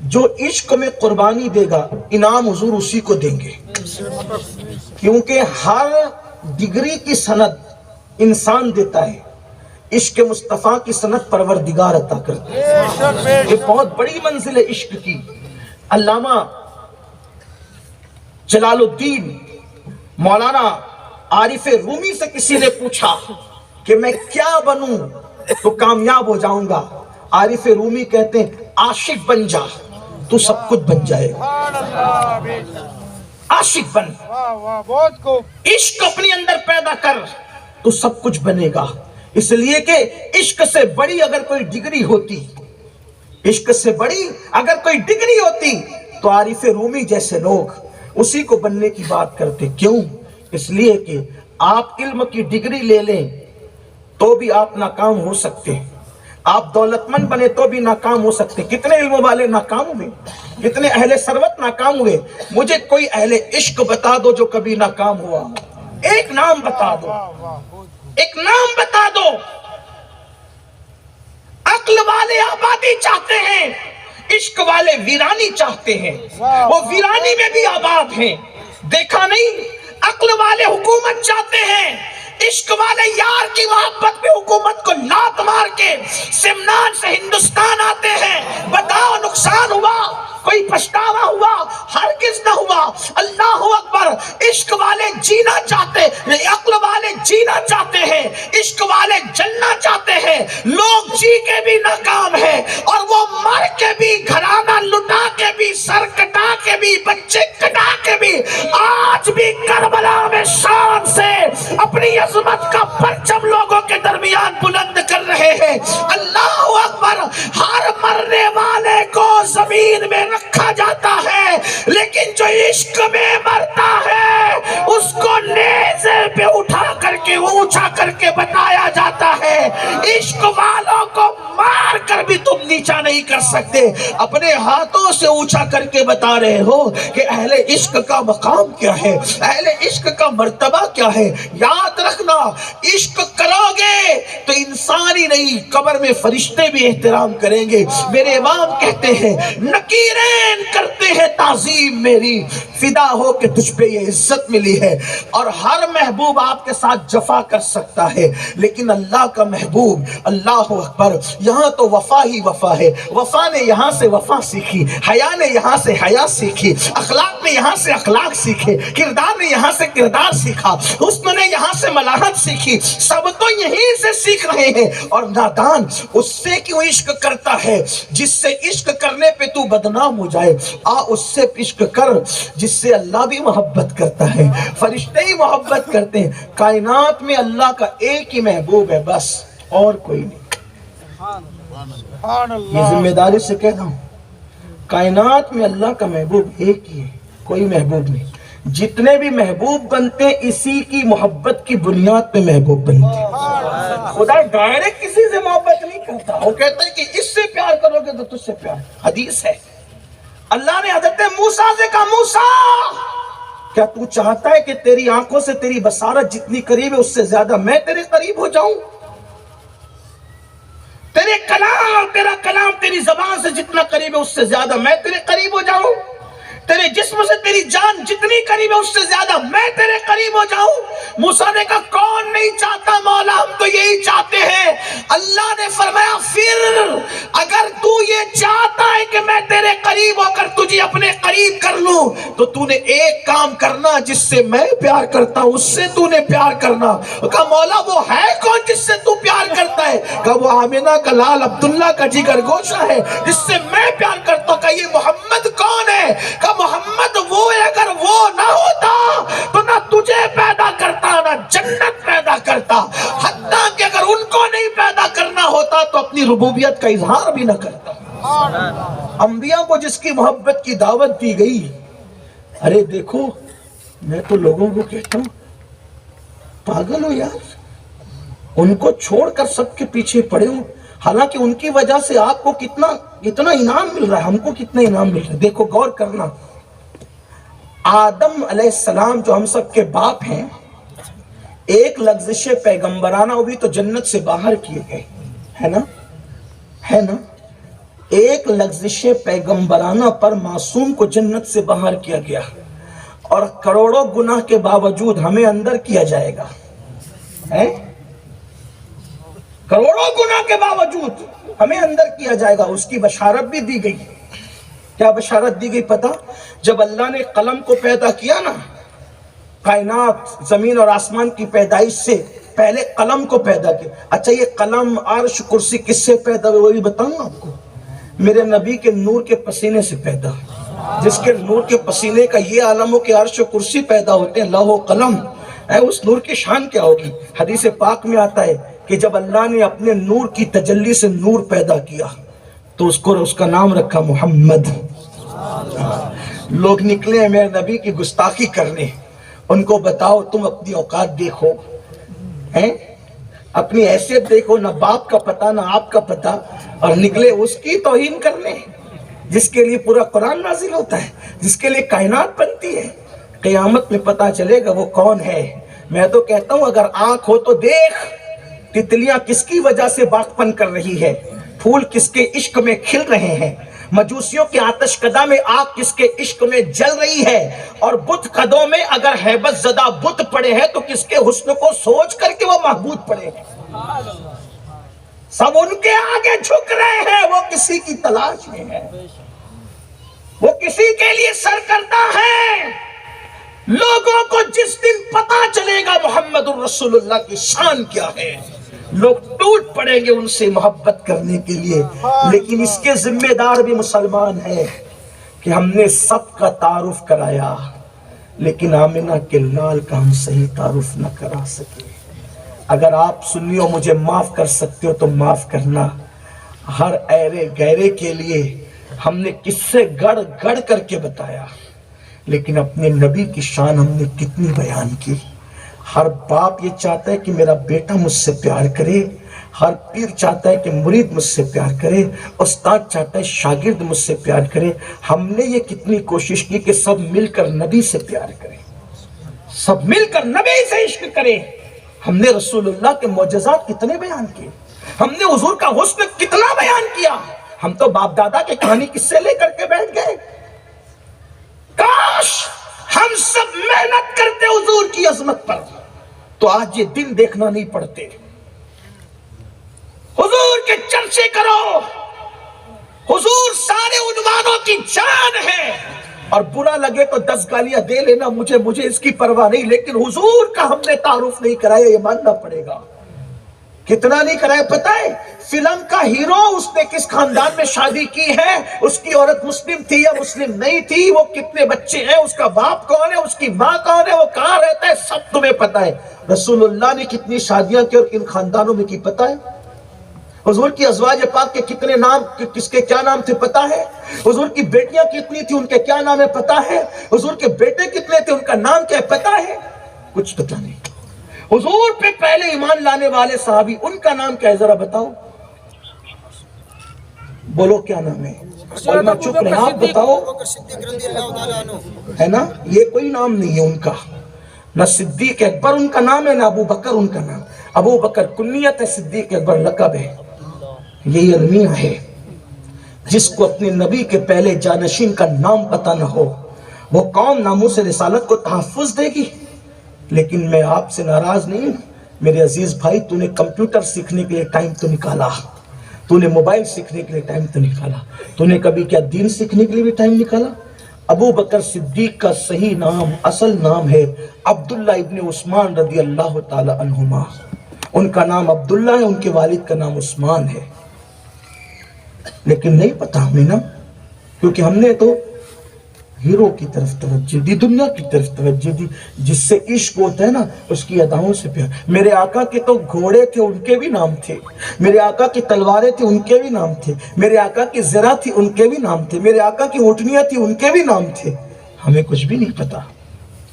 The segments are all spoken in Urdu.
جو عشق میں قربانی دے گا انعام حضور اسی کو دیں گے، کیونکہ ہر ڈگری کی سند انسان دیتا ہے، عشق مصطفیٰ کی سند پروردگار عطا کرتا ہے۔ یہ بہت بڑی منزل ہے عشق کی۔ علامہ جلال الدین مولانا عارف رومی سے کسی نے پوچھا کہ میں کیا بنوں تو کامیاب ہو جاؤں گا؟ عارف رومی کہتے ہیں عاشق بن جا تو سب کچھ بن جائے گا۔ عاشق بن، عشق اپنے اندر پیدا کر تو سب کچھ بنے گا۔ اس لیے کہ عشق سے بڑی اگر کوئی ڈگری ہوتی، عشق سے بڑی اگر کوئی ڈگری ہوتی تو عارف رومی جیسے لوگ اسی کو بننے کی بات کرتے۔ کیوں؟ اس لیے کہ آپ علم کی ڈگری لے لیں تو بھی آپ ناکام ہو سکتے ہیں، آپ دولت مند بنے تو بھی ناکام ہو سکتے۔ کتنے علم والے ناکام ہوئے، کتنے اہل ثروت ناکام ہوئے۔ مجھے کوئی اہل عشق بتا دو جو کبھی ناکام ہوا، ایک نام بتا دو، ایک نام بتا دو۔ عقل والے آبادی چاہتے ہیں، عشق والے ویرانی چاہتے ہیں، وہ ویرانی میں بھی آباد ہیں۔ دیکھا نہیں؟ عقل والے حکومت چاہتے ہیں، عشق والے یار کی محبت پہ حکومت کو لات مار کے سمنان سے ہندوستان آتے ہیں۔ بتاؤ نقصان ہوا؟ کوئی پچھتاوا ہوا؟ ہرگز نہ ہوا۔ اللہ اکبر۔ عشق والے جینا چاہتے، عقل والے جینا چاہتے ہیں، عشق والے جلنا چاہتے ہیں۔ لوگ جی کے بھی ناکام ہیں اور وہ مر کے بھی، گھرانہ لٹا کے بھی، سر کٹا کے بھی، بچے کٹا کے بھی آج بھی کربلا میں شان سے اپنی عظمت کا پرچم لوگوں کے درمیان بلند کر رہے ہیں۔ اللہ اکبر۔ ہر مرنے والے کو زمین میں رکھا جاتا ہے، لیکن جو عشق میں مرتا ہے اس کو نیزے پہ اٹھا کر کے اونچا کر کے بتایا جاتا ہے۔ عشق والوں کو مار کر بھی تم نیچا نہیں کر سکتے، اپنے ہاتھوں سے اونچا کر کے بتا رہے ہو کہ اہل عشق کا مقام کیا ہے، اہل عشق کا مرتبہ کیا ہے۔ یاد رکھنا، عشق کرو گے تو انسان ہی نہیں قبر میں فرشتے بھی احترام کریں گے۔ میرے امام کہتے ہیں نکیرین کرتے ہیں تعظیم میری، فدا ہو کہ تجھ پہ یہ عزت ملی ہے۔ اور ہر محبوب آپ کے ساتھ جفا کر سکتا ہے، لیکن اللہ کا محبوب، اللہ اکبر، یہاں تو وفا ہی وفا ہے۔ وفا نے یہاں سے وفا سیکھی، حیا نے یہاں سے حیا سیکھی، اخلاق نے یہاں سے اخلاق سیکھے، کردار نے یہاں سے کردار سیکھا، حسن نے یہاں سے ملاحت سیکھی۔ سب تو یہیں سے سیکھ رہے ہیں۔ اور نادان اس سے کیوں عشق کرتا ہے جس سے عشق کرنے پہ تو بدنام ہو جائے؟ اس سے عشق کر جس سے اللہ بھی محبت کرتا ہے، فرشتے ہی محبت کرتے ہیں۔ کائنات میں اللہ کا ایک ہی محبوب ہے، بس، اور کوئی نہیں۔ یہ ذمہ داری سے کہہ رہا ہوں، کائنات میں اللہ کا محبوب ایک ہی ہے، کوئی محبوب نہیں۔ جتنے بھی محبوب بنتے ہیں اسی کی محبت کی بنیاد پہ محبوب بنتے ہیں۔ خدا ڈائریکٹ کسی سے محبت نہیں کرتا، وہ کہتا ہے کہ اس سے پیار کرو گے تو تجھ سے پیار۔ حدیث ہے، اللہ نے حضرت موسیٰ سے کہا موسیٰ کیا تو چاہتا ہے کہ تیری آنکھوں سے تیری بصارت جتنی قریب ہے اس سے زیادہ میں تیرے قریب ہو جاؤں؟ تیرا کلام تیری زبان سے جتنا قریب ہے اس سے زیادہ میں تیرے قریب ہو جاؤں؟ تیرے جسم سے تیری جان جتنی قریب ہے اس سے زیادہ میں تیرے قریب ہو جاؤں؟ موسیٰ نے کہا کون نہیں چاہتا مولا، ہم تو یہی چاہتے ہیں۔ اللہ نے فرمایا پھر اگر تو یہ چاہتا ہے کہ میں تیرے قریب ہو کر تجھے اپنے قریب کر لوں تو تو نے ایک کام کرنا، جس سے میں پیار کرتا ہوں اس سے تو نے پیار کرنا۔ کہا مولا وہ ہے کون جس سے تو پیار کرتا ہے؟ کہا وہ آمنہ کا لال عبداللہ کا جگر گوشہ ہے جس سے میں پیار کرتا ہوں۔ کہا یہ محمد کون ہے؟ کہا محمد وہ ہے، اگر وہ نہ ہوتا تو نہ تجھے پیدا کرتا نہ جنت پیدا کرتا، حتیٰ کہ اگر ان کو نہیں پیدا کرنا ہوتا تو اپنی ربوبیت کا اظہار بھی نہ کرتا۔ انبیاء کو جس کی محبت کی دعوت دی گئی، ارے دیکھو میں تو لوگوں کو کہتا ہوں پاگل ہو یار، ان کو چھوڑ کر سب کے پیچھے پڑے ہوں، حالانکہ ان کی وجہ سے آپ کو کتنا انعام مل رہا ہے، ہم کو کتنا انعام مل رہا ہے۔ دیکھو غور کرنا، آدم علیہ السلام جو ہم سب کے باپ ہیں، ایک لغزش پیغمبرانہ وہ بھی تو جنت سے باہر کیے گئے، ہے نا؟ ایک لغزش پیغمبرانہ پر معصوم کو جنت سے باہر کیا گیا، اور کروڑوں گناہ کے باوجود ہمیں اندر کیا جائے گا، کروڑوں گناہ کے باوجود ہمیں اندر کیا جائے گا۔ اس کی بشارت بھی دی گئی۔ کیا بشارت دی گئی پتہ؟ جب اللہ نے قلم کو پیدا کیا نا، کائنات زمین اور آسمان کی پیدائش سے پہلے قلم کو پیدا کیا۔ اچھا یہ قلم، عرش، کرسی کس سے پیدا ہوئے وہ بھی بتاؤں آپ کو؟ میرے نبی کے نور کے پسینے سے پیدا۔ جس کے نور کے پسینے کا یہ عالم ہو کہ عرش و کرسی پیدا ہوتے ہیں، لوح و قلم، اس نور کی شان کیا ہوگی؟ حدیث پاک میں آتا ہے کہ جب اللہ نے اپنے نور کی تجلی سے نور پیدا کیا تو اس کا نام رکھا محمد۔ لوگ نکلے ہیں میرے نبی کی گستاخی کرنے، ان کو بتاؤ تم اپنی اوقات دیکھو، اپنی حیثیت دیکھو، نہ باپ کا پتہ نہ آپ کا پتہ، اور نکلے اس کی توہین کرنے جس کے لیے پورا قرآن نازل ہوتا ہے، جس کے لیے کائنات بنتی ہے۔ قیامت میں پتہ چلے گا وہ کون ہے۔ میں تو کہتا ہوں اگر آنکھ ہو تو دیکھ، تتلیاں کس کی وجہ سے باغپن کر رہی ہے، پھول کس کے عشق میں کھل رہے ہیں، مجوسیوں کے آتش کدہ میں آگ کس کے عشق میں جل رہی ہے، اور بت قدوں میں اگر ہیبت زدہ بت پڑے ہیں تو کس کے حسن کو سوچ کر کے وہ معبود پڑے ہیں۔ سب ان کے آگے جھک رہے ہیں، وہ کسی کی تلاش میں ہے، وہ کسی کے لیے سرکردہ ہے۔ لوگوں کو جس دن پتا چلے گا محمد الرسول اللہ کی شان کیا ہے، لوگ ٹوٹ پڑیں گے ان سے محبت کرنے کے لیے۔ لیکن اس کے ذمہ دار بھی مسلمان ہیں کہ ہم نے سب کا تعارف کرایا، لیکن آمنہ کے لال کا ہم صحیح تعارف نہ کرا سکے۔ اگر آپ سنیو مجھے معاف کر سکتے ہو تو معاف کرنا۔ ہر ایرے گہرے کے لیے ہم نے کس سے گڑ گڑ کر کے بتایا، لیکن اپنے نبی کی شان ہم نے کتنی بیان کی۔ ہر باپ یہ چاہتا ہے کہ میرا بیٹا مجھ سے پیار کرے، ہر پیر چاہتا ہے کہ مرید مجھ سے پیار کرے، استاد چاہتا ہے شاگرد مجھ سے پیار کرے۔ ہم نے یہ کتنی کوشش کی کہ سب مل کر نبی سے پیار کریں، سب مل کر نبی سے عشق کریں۔ ہم نے رسول اللہ کے معجزات کتنے بیان کیے، ہم نے حضور کا حسن کتنا بیان کیا۔ ہم تو باپ دادا کے کہانی قصے لے کر کے بیٹھ گئے۔ کاش ہم سب محنت کرتے حضور کی عظمت پر تو آج یہ دن دیکھنا نہیں پڑتے۔ حضور کے چرچے کرو، حضور سارے عنوانوں کی جان ہے، اور برا لگے تو 10 گالیاں دے لینا، مجھے اس کی پرواہ نہیں، لیکن حضور کا ہم نے تعارف نہیں کرایا، یہ ماننا پڑے گا۔ کتنا نہیں کرایا پتہ ہے؟ فلم کا ہیرو اس نے کس خاندان میں شادی کی ہے، اس کی عورت مسلم تھی یا مسلم نہیں تھی، وہ کتنے بچے ہیں، اس کا باپ کون ہے، اس کی ماں کون ہے، وہ کہاں رہتا ہے، سب تمہیں پتہ ہے۔ رسول اللہ نے کتنی شادیاں کی اور کن خاندانوں میں کی پتہ ہے؟ حضور کی ازواج پاک کے کتنے نام، کس کے کیا نام تھے پتہ ہے؟ حضور کی بیٹیاں کتنی تھی، ان کے کیا نام ہے پتہ ہے؟ حضور کے بیٹے کتنے تھے، ان کا نام کیا ہے پتہ ہے؟ کچھ پتہ نہیں۔ حضور پہ پہلے ایمان لانے والے صحابی، ان کا نام کیا ہے ذرا بتاؤ، بولو کیا نام ہے؟ علماء چپ رہے، آپ بتاؤ، ہے نا؟ یہ کوئی نام نہیں ہے ان کا، نہ صدیق اکبر ان کا نام ہے، نہ ابو بکر ان کا نام۔ ابو بکر کنیت ہے، صدیق اکبر لقب ہے۔ یہی المیہ ہے، جس کو اپنے نبی کے پہلے جانشین کا نام پتہ نہ ہو، وہ قوم ناموس رسالت کو تحفظ دے گی۔ لیکن میں آپ سے ناراض نہیں ہوں میرے عزیز بھائی، تو نے کمپیوٹر سیکھنے کے لیے ٹائم تو نکالا، تو نے موبائل سیکھنے کے لیے ٹائم تو نکالا، تو نے کبھی کیا دین سیکھنے کے لیے بھی ٹائم نکالا؟ ابو بکر صدیق کا صحیح نام، اصل نام ہے عبداللہ ابن عثمان رضی اللہ تعالی عنہما۔ ان کا نام عبداللہ ہے، ان کے والد کا نام عثمان ہے، لیکن نہیں پتا ہمیں نا، کیونکہ ہم نے تو ہیرو کی طرف توجہ دی، دنیا کی طرف توجہ دی۔ جس سے عشق ہوتا ہے نا، اس کی اداؤں سے پیار۔ میرے آقا کے تو گھوڑے تھے، ان کے بھی نام تھے، میرے آقا کی تلواریں تھے، ان کے بھی نام تھے، میرے آقا کی زرہ تھی، ان کے بھی نام تھے، میرے آقا کی اونٹنیاں تھی، ان کے بھی نام تھے۔ ہمیں کچھ بھی نہیں پتا،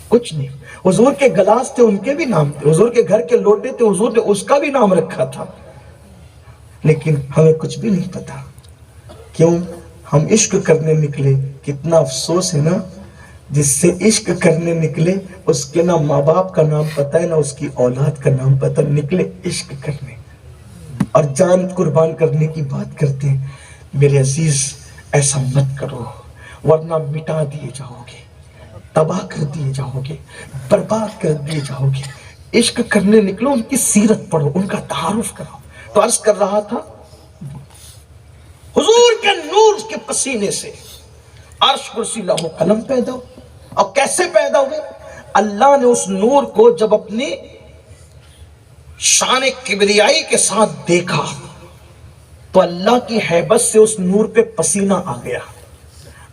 کچھ نہیں۔ حضور کے گلاس تھے، ان کے بھی نام تھے، حضور کے گھر کے لوٹے تھے، حضور نے اس کا بھی نام رکھا تھا، لیکن ہمیں کچھ بھی نہیں پتا۔ کیوں؟ ہم عشق کرنے نکلے۔ کتنا افسوس ہے نا، جس سے عشق کرنے نکلے اس کے نہ ماں باپ کا نام پتہ ہے، نہ اس کی اولاد کا نام پتہ، نکلے عشق کرنے اور جان قربان کرنے کی بات کرتے ہیں۔ میرے عزیز ایسا مت کرو ورنہ مٹا دیے جاؤ گے، تباہ کر دیے جاؤ گے، برباد کر دیے جاؤ گے۔ عشق کرنے نکلو، ان کی سیرت پڑھو، ان کا تعارف کرو۔ تو عرض کر رہا تھا حضور کے نور کے پسینے سے عرش کرسی لوح و قلم پیدا ہو۔ اور کیسے پیدا ہوئے؟ اللہ نے اس نور کو جب اپنی شان کبریائی کے ساتھ دیکھا تو اللہ کی ہیبت سے اس نور پہ پسینہ آ گیا،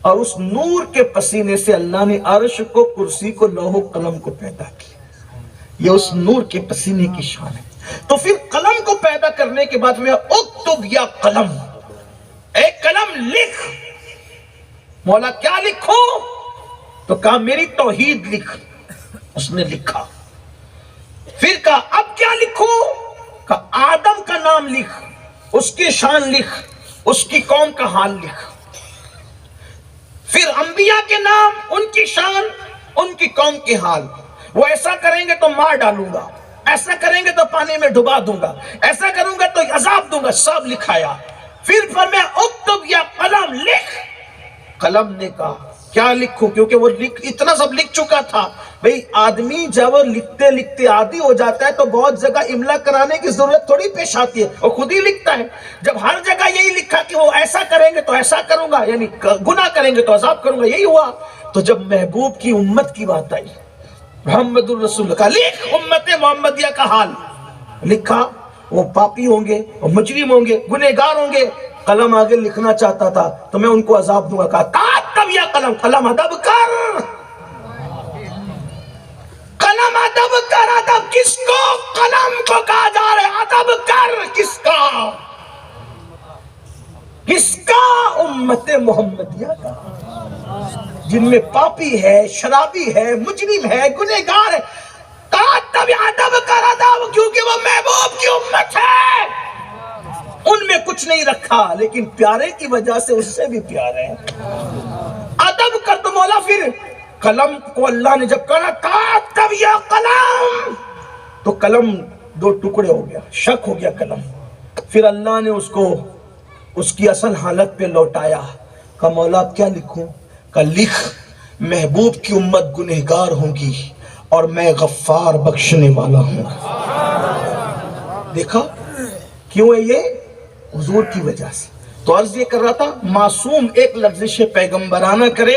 اور اس نور کے پسینے سے اللہ نے عرش کو، کرسی کو، لوح و قلم کو پیدا کیا۔ یہ اس نور کے پسینے کی شان ہے۔ تو پھر قلم کو پیدا کرنے کے بعد میں اکتب یا قلم، اے قلم لکھ۔ مولا کیا لکھو؟ تو کہا میری توحید لکھ۔ اس نے لکھا۔ پھر کہا اب کیا لکھو؟ کہا آدم کا نام لکھ، اس کی شان لکھ، اس کی قوم کا حال لکھ۔ پھر انبیاء کے نام، ان کی شان، ان کی قوم کے حال۔ وہ ایسا کریں گے تو مار ڈالوں گا، ایسا کریں گے تو پانی میں ڈبا دوں گا، ایسا کروں گا تو عذاب دوں گا، سب لکھایا۔ پھر فرمایا اکتب یا قلم لکھ۔ قلم نے کہا کیا لکھوں؟ کیونکہ وہ اتنا سب لکھ چکا تھا۔ بھئی آدمی جب لکھتے لکھتے عادی ہو جاتا ہے تو بہت جگہ املا کرانے کی ضرورت تھوڑی پیش آتی ہے، وہ خود ہی لکھتا ہے۔ جب ہر جگہ یہی لکھا کہ وہ ایسا کریں گے تو ایسا کروں گا، یعنی گناہ کریں گے تو عذاب کروں گا، یہی ہوا۔ تو جب محبوب کی امت کی بات آئی، محمد الرسول اللہ کا لکھ امت محمدیہ کا حال لکھا۔ وہ پاپی ہوں گے، وہ مجرم ہوں گے، گنہگار ہوں گے۔ قلم آگے لکھنا چاہتا تھا تو میں ان کو عذاب دوں گا۔ کہا کاتب یا قلم، قلم ادب کر، قلم ادب کر۔ ادب کس کو؟ قلم کو کہا جا رہا ہے ادب کر۔ کس کا؟ کس کا؟ امت محمدیہ کا، جن میں پاپی ہے، شرابی ہے، مجرم ہے، گنہگار ہے۔ کاتب یا ادب کر، ادب، کیونکہ وہ محبوب کی امت ہے۔ ان میں کچھ نہیں رکھا، لیکن پیارے کی وجہ سے اس سے بھی پیارے ہیں۔ ادب کر۔ تو مولا پھر قلم کو اللہ نے جب کہا کاتب یا قلم، تو قلم دو ٹکڑے ہو گیا، شک ہو گیا قلم۔ پھر اللہ نے اس کو اس کی اصل حالت پہ لوٹایا۔ کہا مولا اب کیا لکھوں؟ کہا لکھ محبوب کی امت گنہگار ہوں گی اور میں غفار بخشنے والا ہوں۔ دیکھا کیوں ہے یہ؟ حضور کی وجہ سے۔ تو عرض یہ کر رہا تھا معصوم ایک لفظش پیغمبرانہ کرے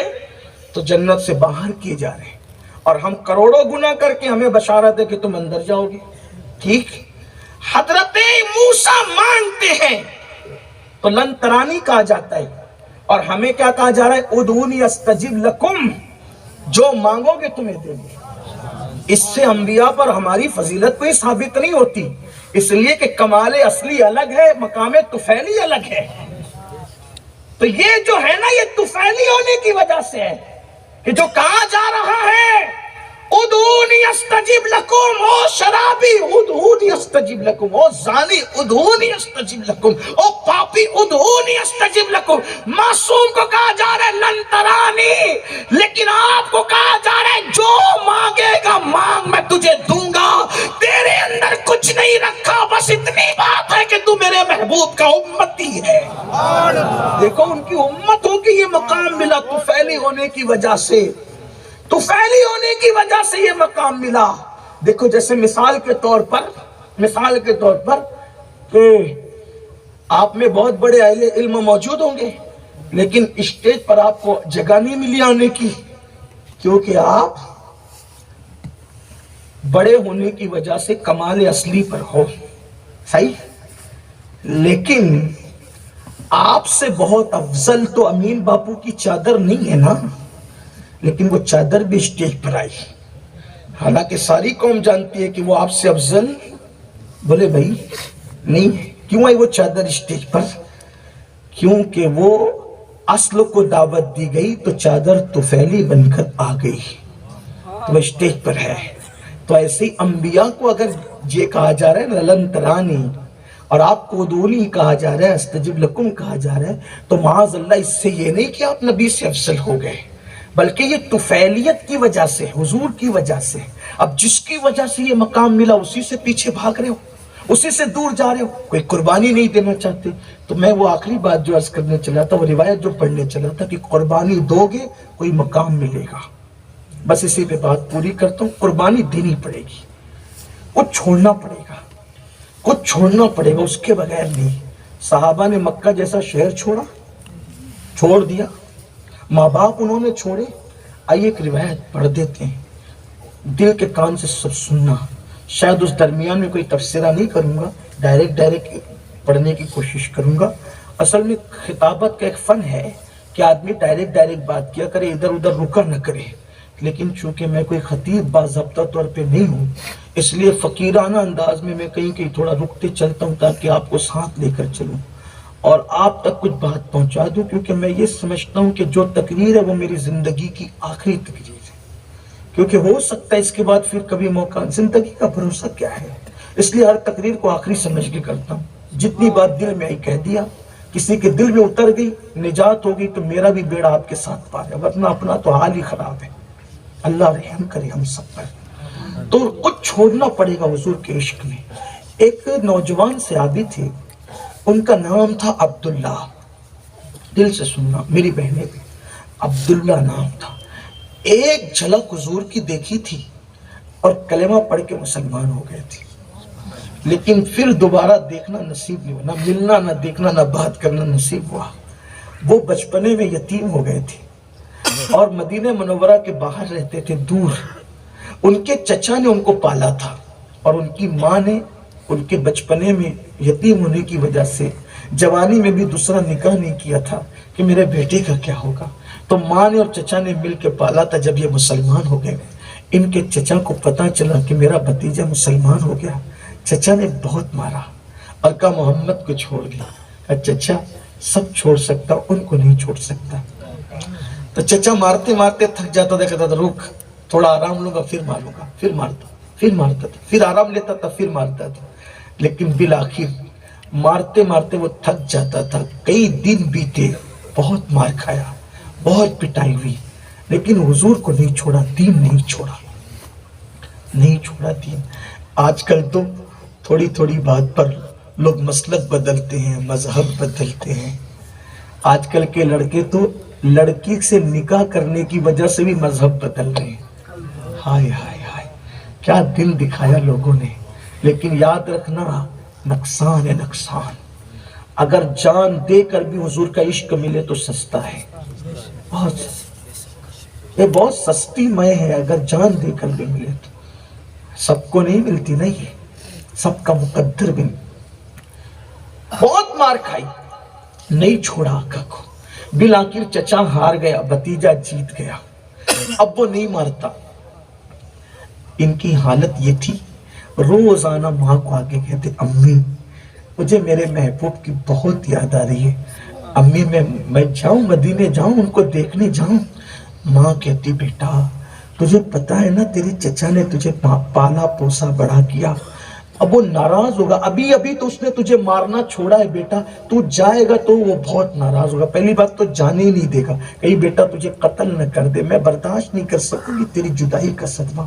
تو جنت سے باہر کیے جا رہے ہیں، اور ہم کروڑوں گناہ کر کے ہمیں بشارت ہے کہ تم اندر جاؤ گے۔ ٹھیک؟ حضرت موسیٰ مانگتے ہیں تو لن ترانی کہا جاتا ہے، اور ہمیں کیا کہا جا رہا ہے؟ ادعونی استجب لکم، جو مانگو گے تمہیں دیں گے۔ اس سے انبیاء پر ہماری فضیلت کوئی ثابت نہیں ہوتی، اس لیے کہ کمال اصلی الگ ہے، مقام طفیلی الگ ہے۔ تو یہ جو ہے نا، یہ طفیلی ہونے کی وجہ سے ہے کہ جو کہا جا رہا ہے ادعونی استجب لکم، او شرابی ادعونی استجب لکم، او زانی ادعونی استجب لکم، او پاپی ادعونی استجب لکم۔ معصوم کو کہا جا رہا ہے لن ترانی، لیکن آپ کو کہا جا رہا ہے جو مانگے گا مانگ، میں تجھے دوں گا۔ تیرے اندر کچھ نہیں رکھا، بس اتنی بات ہے کہ تو میرے محبوب کا امتی ہے۔ دیکھو ان کی امتوں کی یہ مقام ملا طفیلی ہونے کی وجہ سے، طفیلی ہونے کی وجہ سے یہ مقام ملا۔ دیکھو جیسے مثال کے طور پر کہ آپ میں بہت بڑے اہل علم موجود ہوں گے، لیکن اسٹیج پر آپ کو جگہ نہیں ملی آنے کی، کیونکہ آپ بڑے ہونے کی وجہ سے کمال اصلی پر ہو۔ صحیح؟ لیکن آپ سے بہت افضل تو امین باپو کی چادر نہیں ہے نا، لیکن وہ چادر بھی اسٹیج پر آئی، حالانکہ ساری قوم جانتی ہے کہ وہ آپ سے افضل بولے بھائی نہیں۔ کیوں آئی وہ چادر اسٹیج پر؟ کیونکہ وہ اصل کو دعوت دی گئی تو چادر طفیلی بن کر آ گئی، تو وہ اسٹیج پر ہے۔ تو ایسے ہی انبیاء کو اگر یہ کہا جا رہا ہے لن ترانی، اور آپ کو ادعونی کہا جا رہا ہے، استجب لکم کہا جا رہا ہے، تو معاذ اللہ اس سے یہ نہیں کہ آپ نبی سے افضل ہو گئے، بلکہ یہ طفیلیت کی وجہ سے، حضور کی وجہ سے۔ اب جس کی وجہ سے یہ مقام ملا اسی سے پیچھے بھاگ رہے ہو، اسی سے دور جا رہے ہو، کوئی قربانی نہیں دینا چاہتے. تو میں وہ آخری بات جو عرض کرنے چلا تھا، وہ روایت جو پڑھنے چلا تھا کہ قربانی دو گے کوئی مقام ملے گا. بس اسی پہ بات پوری کرتا ہوں. قربانی دینی پڑے گی، کچھ چھوڑنا پڑے گا، کچھ چھوڑنا پڑے گا، اس کے بغیر نہیں. صحابہ نے مکہ جیسا شہر چھوڑ دیا، ماں باپ انہوں نے چھوڑے. آئیے ایک روایت پڑھ دیتے ہیں، دل کے کان سے سب سننا. شاید اس درمیان میں کوئی تفسیرہ نہیں کروں گا، ڈائریکٹ پڑھنے کی کوشش کروں گا. اصل میں خطابت کا ایک فن ہے کہ آدمی ڈائریکٹ بات کیا کرے، ادھر ادھر رکا نہ کرے. لیکن چونکہ میں کوئی خطیب باضابطہ طور پہ نہیں ہوں، اس لیے فقیرانہ انداز میں کہیں تھوڑا رکتے چلتا ہوں تاکہ آپ کو ساتھ لے کر چلوں اور آپ تک کچھ بات پہنچا دوں. کیونکہ میں یہ سمجھتا ہوں کہ جو تقریر ہے وہ میری زندگی کی آخری تقریر ہے. کیونکہ ہو سکتا ہے اس کے بعد پھر کبھی موقع، زندگی کا بھروسہ کیا ہے. اس لیے ہر تقریر کو آخری سمجھ کے کرتا ہوں. جتنی بات دل میں آئی کہہ دیا. کسی کے دل میں اتر گئی، نجات ہو گئی تو میرا بھی بیڑا آپ کے ساتھ پار ہے، ورنہ اپنا تو حال ہی خراب ہے. اللہ رحم کرے ہم سب پر. تو کچھ چھوڑنا پڑے گا حضور کے عشق میں. ایک نوجوان صحابی تھے، ان کا نام تھا عبداللہ. دل سے سننا میری بہنیں بھی، عبداللہ نام تھا. ایک جھلک حضور کی دیکھی تھی اور کلمہ پڑھ کے مسلمان ہو گئے تھے. لیکن پھر دوبارہ دیکھنا نصیب نہیں ہوا، نہ ملنا، نہ دیکھنا، نہ بات کرنا نصیب ہوا. وہ بچپنے میں یتیم ہو گئے تھے اور مدینہ منورہ کے باہر رہتے تھے، دور. ان کے چچا نے ان کو پالا تھا اور ان کی ماں نے ان کے بچپنے میں یتیم ہونے کی وجہ سے جوانی میں بھی دوسرا نکاح نہیں کیا تھا کہ میرے بیٹے کا کیا ہوگا. تو ماں نے اور چچا نے مل کے پالا تھا. جب یہ مسلمان ہو گئے، ان کے چچا کو پتا چلا کہ میرا بھتیجا مسلمان ہو گیا. چچا نے بہت مارا اور کہا محمد کو چھوڑ دیا. کہا چچا سب چھوڑ سکتا، ان کو نہیں چھوڑ سکتا. تو چچا مارتے مارتے تھک جاتا تھا، کہتا تھا رک تھوڑا آرام لوں گا پھر ماروں گا. پھر مارتا تھا، پھر آرام لیتا تھا، پھر مارتا تھا. لیکن بالآخر مارتے مارتے وہ تھک جاتا تھا. کئی دن بیتے، بہت مار کھایا، بہت پٹائی ہوئی، لیکن حضور کو نہیں چھوڑا، دین نہیں چھوڑا دین. آج کل تو تھوڑی تھوڑی بات پر لوگ مسلک بدلتے ہیں، مذہب بدلتے ہیں. آج کل کے لڑکے تو لڑکی سے نکاح کرنے کی وجہ سے بھی مذہب بدل رہے ہیں. ہائے ہائے ہائے، کیا دل دکھایا لوگوں نے. لیکن یاد رکھنا، نقصان ہے نقصان. اگر جان دے کر بھی حضور کا عشق ملے تو سستا ہے، یہ بہت سستی مے ہے. اگر جان دے کر بھی ملے تو سب کو نہیں ملتی نا، یہ سب کا مقدر بھی نہیں. بہت مار کھائی، نہیں چھوڑا آقا کو. بالآخر چچا ہار گیا، بھتیجا جیت گیا. اب وہ نہیں مارتا. ان کی حالت یہ تھی، روزانہ ماں کو آگے کہتے امی مجھے میرے محبوب کی بہت یاد آ رہی ہے. امی میں جاؤں مدینے جاؤں، ان کو دیکھنے جاؤں. ماں کہتی بیٹا تجھے پتا ہے نا تیری چچا نے تجھے پالا پوسا بڑا کیا، اب وہ ناراض ہوگا. ابھی تو اس نے تجھے مارنا چھوڑا ہے بیٹا، تو جائے گا تو وہ بہت ناراض ہوگا. پہلی بات تو جانے ہی نہیں دے گا، کہیں بیٹا تجھے قتل نہ کر دے، میں برداشت نہیں کر سکوں گی تیری جدائی کا صدمہ.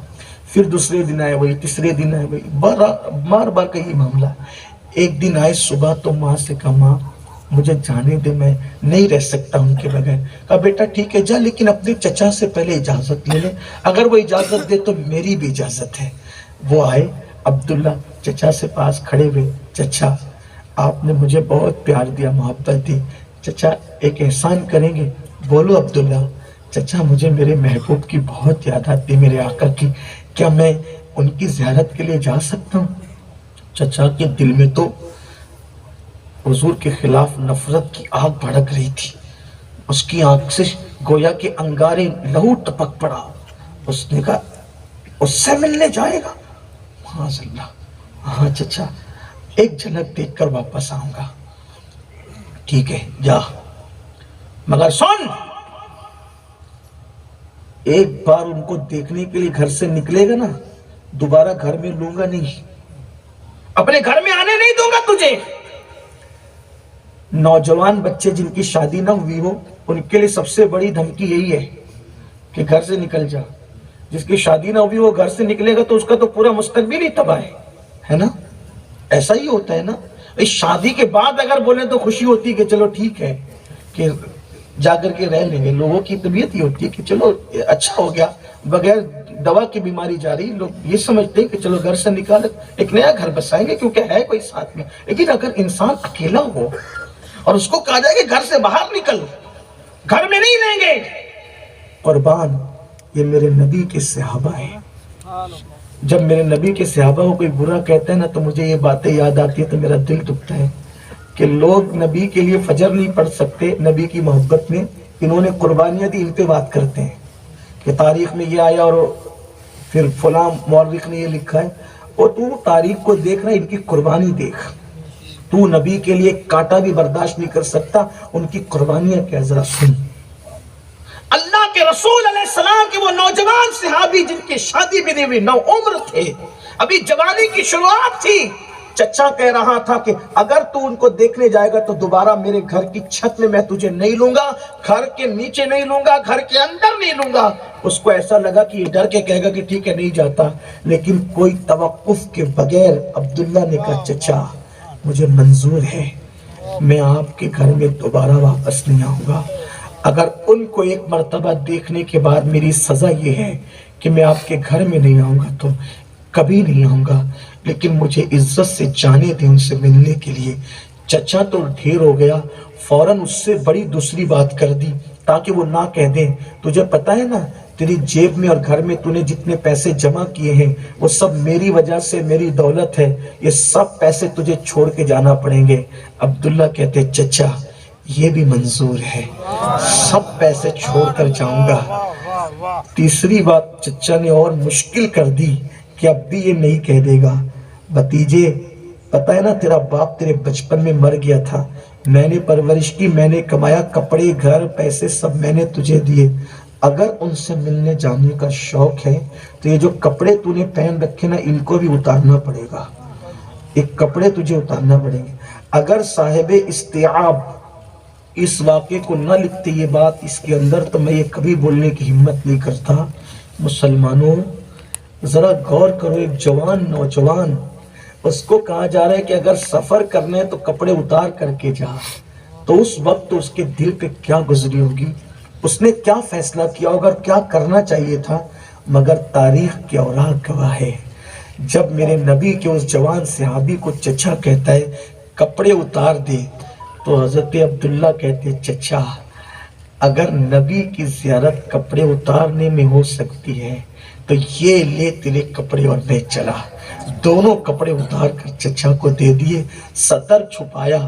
پھر دوسرے دن آئے وہی، تیسرے دن آئے وہی، بار کا یہی معاملہ. ایک دن آئے صبح تو ماں سے کہا ماں مجھے جانے دے، میں نہیں رہ سکتا ان کے بغیر. کہا بیٹا ٹھیک ہے جا، لیکن اپنے چچا سے پہلے اجازت لے لے، اگر وہ اجازت دے تو میری بھی اجازت ہے. وہ آئے، عبداللہ چچا سے پاس کھڑے ہوئے. چچا آپ نے مجھے بہت پیار دیا، محبت دی، چچا ایک احسان کریں گے؟ بولو عبداللہ. چچا مجھے میرے محبوب کی بہت یاد آتی، میرے آقا کی، کیا میں ان کی زیارت کے لیے جا سکتا ہوں؟ چچا کے دل میں تو حضور کے خلاف نفرت کی آگ بھڑک رہی تھی. اس کی آنکھ سے گویا کے انگارے لہو ٹپک پڑا. اس نے کہا اس سے ملنے جائے گا؟ معاذ اللہ. ہاں چچا ایک جھلک دیکھ کر واپس آؤں گا. ٹھیک ہے جا، مگر سن ایک بار ان کو دیکھنے کے لیے گھر سے نکلے گا نا، دوبارہ گھر میں لوں گا نہیں، اپنے گھر میں آنے نہیں دوں گا تجھے. نوجوان بچے جن کی شادی نہ ہوئی ہو ان کے لیے سب سے بڑی دھمکی یہی ہے کہ گھر سے نکل جا. جس کی شادی نہ ہوئی وہ گھر سے نکلے گا تو اس کا تو پورا مستقبل ہی تباہ ہے نا. ایسا ہی ہوتا ہے نا. اس شادی کے بعد اگر بولیں تو خوشی ہوتی ہے کہ چلو ٹھیک ہے کہ جا کر کے رہ لیں گے. لوگوں کی طبیعت ہی ہوتی ہے کہ چلو اچھا ہو گیا, بغیر دوا کی بیماری جا رہی, لوگ یہ سمجھتے ہیں کہ چلو گھر سے نکال ایک نیا گھر بسائیں گے کیونکہ ہے کوئی ساتھ میں. لیکن اگر انسان اکیلا ہو اور اس کو کہا جائے کہ گھر سے باہر نکل, گھر میں نہیں رہیں گے, قربان یہ میرے نبی کے صحابہ ہیں. جب میرے نبی کے صحابہ کو کوئی برا کہتا ہے نا تو مجھے یہ باتیں یاد آتی ہے تو میرا دل دکھتا ہے کہ لوگ نبی کے لیے فجر نہیں پڑھ سکتے نبی کی محبت میں, انہوں نے قربانیاں دی, ان پہ بات کرتے ہیں کہ تاریخ میں یہ آیا اور پھر فلاں مورخ نے یہ لکھا ہے. اور تو تاریخ کو دیکھ رہا ہے, ان کی قربانی دیکھ. تو نبی کے لیے کانٹا بھی برداشت نہیں کر سکتا, ان کی قربانیاں کیا ذرا سن. اللہ کے رسول علیہ السلام کے وہ نوجوان صحابی جن کی شادی بھی نہیں ہوئی, نو عمر تھے, ابھی جوانی کی شروعات تھی. چچا کہہ رہا تھا کہ اگر تو ان کو دیکھنے جائے گا تو دوبارہ میرے گھر کی چھت میں تجھے نہیں لوں گا, گھر کے نیچے نہیں لوں گا, گھر کے اندر نہیں لوں گا. اس کو ایسا لگا کہ یہ ڈر کے کہے گا کہ ٹھیک ہے نہیں جاتا, لیکن کوئی توقف کے بغیر عبداللہ نے کہا چچا مجھے منظور ہے, میں آپ کے گھر میں دوبارہ واپس نہیں آؤں گا. اگر ان کو ایک مرتبہ دیکھنے کے بعد میری سزا یہ ہے کہ میں آپ کے گھر میں نہیں آؤں گا تو کبھی نہیں آؤں گا, لیکن مجھے عزت سے جانے دیں ان سے ملنے کے لیے. چچا تو ڈھیر ہو گیا, فوراً اس سے بڑی دوسری بات کر دی تاکہ وہ نہ کہہ دیں تجھے پتا ہے نا تیری جیب میں اور گھر میں تو نے جتنے پیسے جمع کیے ہیں وہ سب میری وجہ سے, میری دولت ہے, یہ سب پیسے تجھے چھوڑ کے جانا پڑیں گے. عبداللہ کہتے چچا یہ بھی منظور ہے, سب پیسے چھوڑ کر جاؤں گا. تیسری بات چچا نے اور مشکل کر دی کہ اب بھی یہ نہیں کہہ دے گا بھتیجے پتہ ہے نا تیرا باپ تیرے بچپن میں مر گیا تھا, میں نے پرورش کی, میں نے کمایا, کپڑے گھر پیسے سب میں نے تجھے دیے, اگر ان سے ملنے جانے کا شوق ہے تو یہ جو کپڑے تو نے پہن رکھے نا ان کو بھی اتارنا پڑے گا, ایک کپڑے تجھے اتارنا پڑیں گے. اگر صاحب استیعاب اس واقعے کو نہ لکھتے یہ بات اس کے اندر تو میں یہ کبھی بولنے کی ہمت نہیں کرتا. مسلمانوں ذرا غور کرو, ایک جوان نوجوان اس کو کہا جا رہا ہے کہ اگر سفر کرنے تو کپڑے اتار کر کے جا, تو اس وقت اس کے دل پہ کیا گزری ہوگی, اس نے کیا فیصلہ کیا ہوگا, کیا کرنا چاہیے تھا. مگر تاریخ کے اوراق گواہ ہے جب میرے نبی کے اس جوان صحابی کو چچا کہتا ہے کپڑے اتار دے تو حضرت عبداللہ کہتے چچا اگر نبی کی زیارت کپڑے اتارنے میں ہو سکتی ہے تو یہ لے تیرے کپڑے اور میں چلا. دونوں کپڑے اتار کر چچا کو دے دیے, سطر چھپایا,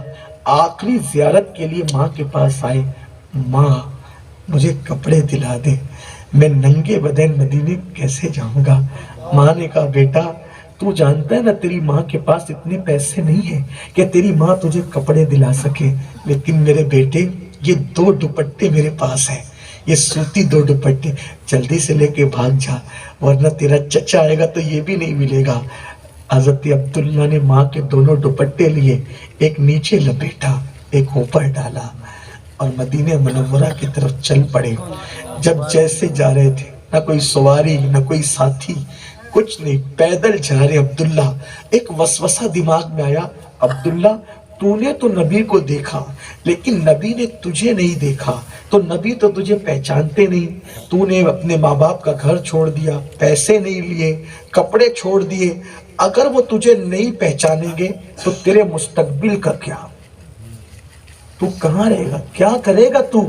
آخری زیارت کے لیے ماں کے پاس آئے, ماں مجھے کپڑے دلا دے, میں ننگے بدن مدینے کیسے جاؤں گا. ماں نے کہا بیٹا تو جانتا ہے نا تیری ماں کے پاس اتنے پیسے نہیں ہیں کہ تیری ماں تجھے کپڑے دلا سکے, لیکن میرے بیٹے یہ 2 دوپٹے میرے پاس ہیں, یہ سوتی 2 دوپٹے, جلدی سے لے کے بھاگ جا ورنہ تیرا چچا آئے گا تو یہ بھی نہیں ملے گا. حضرت عبداللہ نے ماں کے دونوں دوپٹے لیے, ایک نیچے لپیٹا ایک اوپر ڈالا اور مدینہ منورہ کی طرف چل پڑے. جب جیسے جا رہے تھے نہ کوئی سواری نہ کوئی ساتھی, کچھ نہیں, پیدل جا رہے عبداللہ. ایک وسوسہ دماغ میں آیا, عبداللہ تو نے تو نبی کو دیکھا لیکن نبی نے تجھے نہیں دیکھا, تو نبی تو تجھے پہچانتے نہیں, تو نے اپنے ماں باپ کا گھر چھوڑ دیا, پیسے نہیں لیے, کپڑے چھوڑ دیے, اگر وہ تجھے نہیں پہچانیں گے تو تیرے مستقبل کا کیا, تو کہاں رہے گا, کیا کرے گا تو.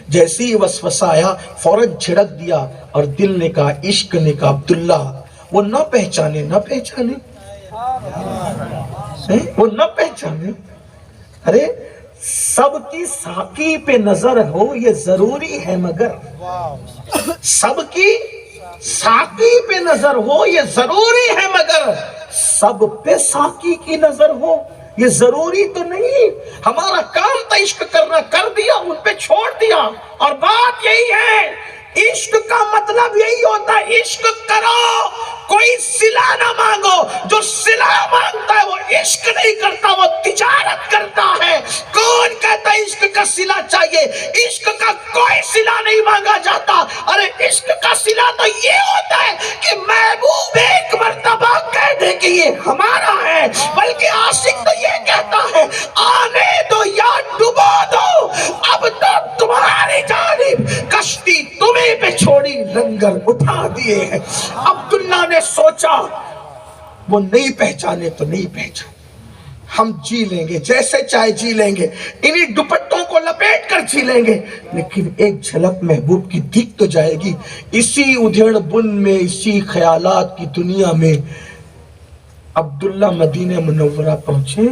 جیسے ہی وسوسہ آیا فوراً جھڑک دیا اور دل نے کہا, عشق نے کہا عبداللہ وہ نہ پہچانے وہ نہ پہچانے, ارے سب کی ساقی پہ نظر ہو یہ ضروری ہے, مگر سب کی ساقی پہ نظر ہو یہ ضروری ہے, مگر سب پہ ساقی کی نظر ہو یہ ضروری تو نہیں. ہمارا کام تھا عشق کرنا, کر دیا, ان پہ چھوڑ دیا. اور بات یہی ہے, عشق کا مطلب یہی ہوتا ہے, عشق کرو کوئی صلہ نہ مانگو. جو صلہ مانگتا ہے وہ عشق نہیں کرتا, وہ تجارت کرتا ہے. کون کہتا ہے عشق کا صلہ چاہیے, عشق کا کوئی صلہ نہیں مانگا جاتا. ارے عشق کا صلہ تو یہ ہوتا ہے کہ محبوب ایک مرتبہ کہہ دے کہ یہ ہمارا ہے, ہے، بلکہ عاشق تو یہ کہتا ہے آنے دو یا ڈبو دو، اب تو تمہاری جانب کشتی تمہیں پہ چھوڑی، لنگر اٹھا دیے ہیں۔ عبداللہ نے سوچا وہ نہیں پہچانے تو نہیں پہچانے، ہم جی لیں گے جیسے چاہے جی لیں گے، انہی دوپٹوں کو لپیٹ کر جی لیں گے، لیکن ایک جھلک محبوب کی دکھ تو جائے گی۔ اسی ادھیڑ بن میں، اسی خیالات کی دنیا میں عبداللہ مدینہ منورہ پہنچے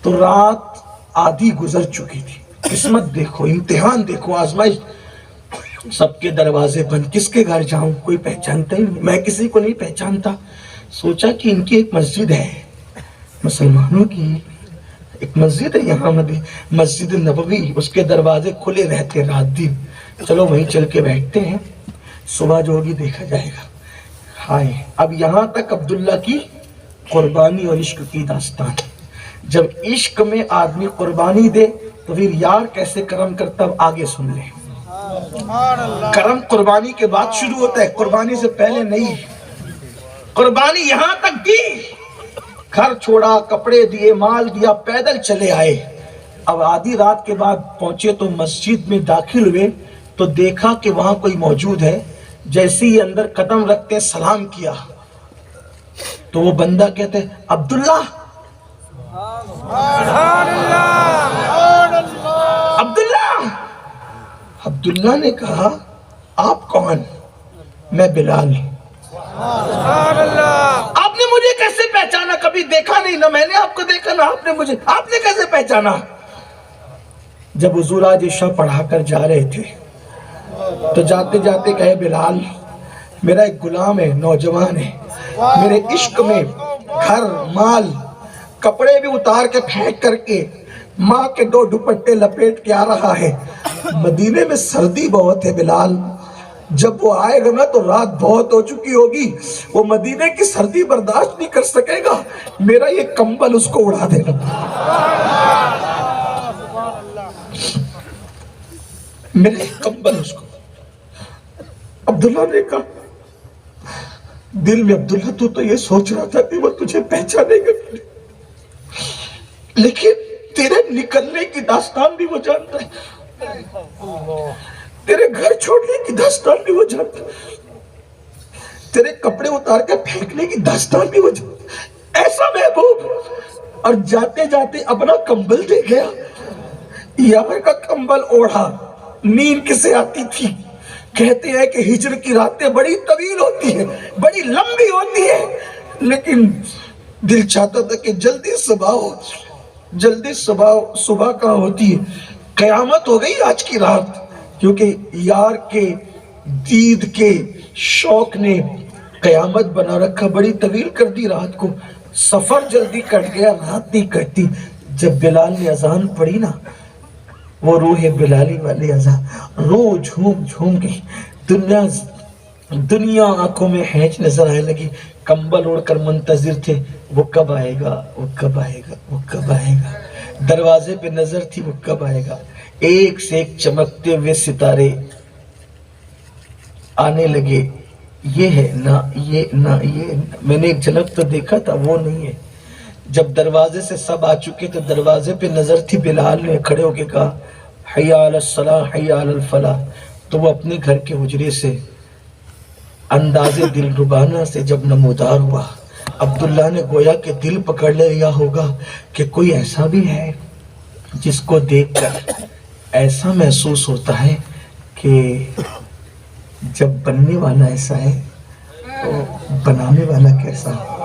تو رات آدھی گزر چکی تھی۔ قسمت دیکھو، امتحان دیکھو، آزمائش۔ سب کے دروازے بند، کس کے گھر جاؤں، کوئی پہچانتا ہی نہیں، میں کسی کو نہیں پہچانتا۔ سوچا کہ ان کی ایک مسجد ہے، مسلمانوں کی ایک مسجد ہے یہاں مسجد نبوی، اس کے دروازے کھلے رہتے رات دن، چلو وہیں چل کے بیٹھتے ہیں، صبح جو ہوگی دیکھا جائے گا۔ ہائے، اب یہاں تک عبداللہ کی قربانی اور عشق کی داستان۔ جب عشق میں آدمی قربانی دے تو پھر یار کیسے کرم کرتا، اب آگے سن لیں۔ کرم قربانی کے بعد شروع ہوتا ہے، قربانی سے پہلے نہیں۔ قربانی یہاں تک دی، گھر چھوڑا، کپڑے دیے، مال دیا، پیدل چلے آئے۔ اب آدھی رات کے بعد پہنچے تو مسجد میں داخل ہوئے تو دیکھا کہ وہاں کوئی موجود ہے۔ جیسے ہی اندر قدم رکھتے سلام کیا تو وہ بندہ کہتے عبداللہ، عبداللہ۔ عبداللہ نے کہا آپ کون؟ میں بلال۔ آپ نے مجھے کیسے پہچانا؟ کبھی دیکھا نہیں، نہ میں نے آپ کو دیکھا نہ آپ نے مجھے، آپ نے کیسے پہچانا؟ جب حضور آج عشاء پڑھا کر جا رہے تھے تو جاتے جاتے کہے بلال، میرا ایک غلام ہے، نوجوان ہے، میرے عشق میں گھر مال کپڑے بھی اتار کے پھینک کر کے ماں کے 2 دوپٹے لپیٹ کے آ رہا ہے۔ مدینے میں سردی بہت ہے بلال، جب وہ آئے گا نا تو رات بہت ہو چکی ہوگی، وہ مدینے کی سردی برداشت نہیں کر سکے گا، میرا یہ کمبل اس کو اڑا دینا۔ میرے کمبل اس کو۔ عبداللہ نے کہا دل میں عبداللہ تو یہ سوچ رہا تھا کہ وہ تجھے پہچانے گا، لیکن تیرے نکلنے کی داستان بھی وہ جانتا ہے، تیرے گھر چھوڑنے کی داستان بھی وہ جانتا ہے، تیرے کپڑے اتار کے پھینکنے کی داستان بھی وہ جانتا ہے۔ ایسا محبوب، اور جاتے جاتے اپنا کمبل دے گیا، یار کا کمبل اوڑھا۔ نیند کسے آتی تھی؟ کہتے ہیں کہ ہجر کی راتیں بڑی طویل ہوتی ہیں، بڑی لمبی ہوتی ہے، لیکن دل چاہتا تھا کہ جلدی صبح ہو، جلدی صبح کہاں ہوتی ہے، قیامت ہو گئی آج کی رات، کیونکہ یار کے دید کے شوق نے قیامت بنا رکھا، بڑی طویل کر دی رات کو، سفر جلدی کٹ گیا، رات نہیں کٹتی۔ جب بلال نے اذان پڑھی نا، وہ روح بلالی والی اذان، روح جھوم جھوم گئی، دنیا آنکھوں میں ہینچ نظر آنے لگی، کمبل اوڑھ کر منتظر تھے، وہ کب آئے گا، وہ کب آئے گا، وہ کب آئے گا، دروازے پہ نظر تھی وہ کب آئے گا۔ ایک سے ایک چمکتے ہوئے ستارے آنے لگے، یہ ہے نہ یہ نہ یہ، میں نے ایک جھلک تو دیکھا تھا، وہ نہیں ہے۔ جب دروازے سے سب آ چکے تو دروازے پہ نظر تھی، بلال نے کھڑے ہو کے کہا حی علی الصلاح حی علی الفلاح، تو وہ اپنے گھر کے حجرے سے انداز دل ربانہ سے جب نمودار ہوا، عبداللہ نے گویا کہ دل پکڑ لیا ہوگا کہ کوئی ایسا بھی ہے جس کو دیکھ کر ایسا محسوس ہوتا ہے کہ جب بننے والا ایسا ہے تو بنانے والا کیسا ہے۔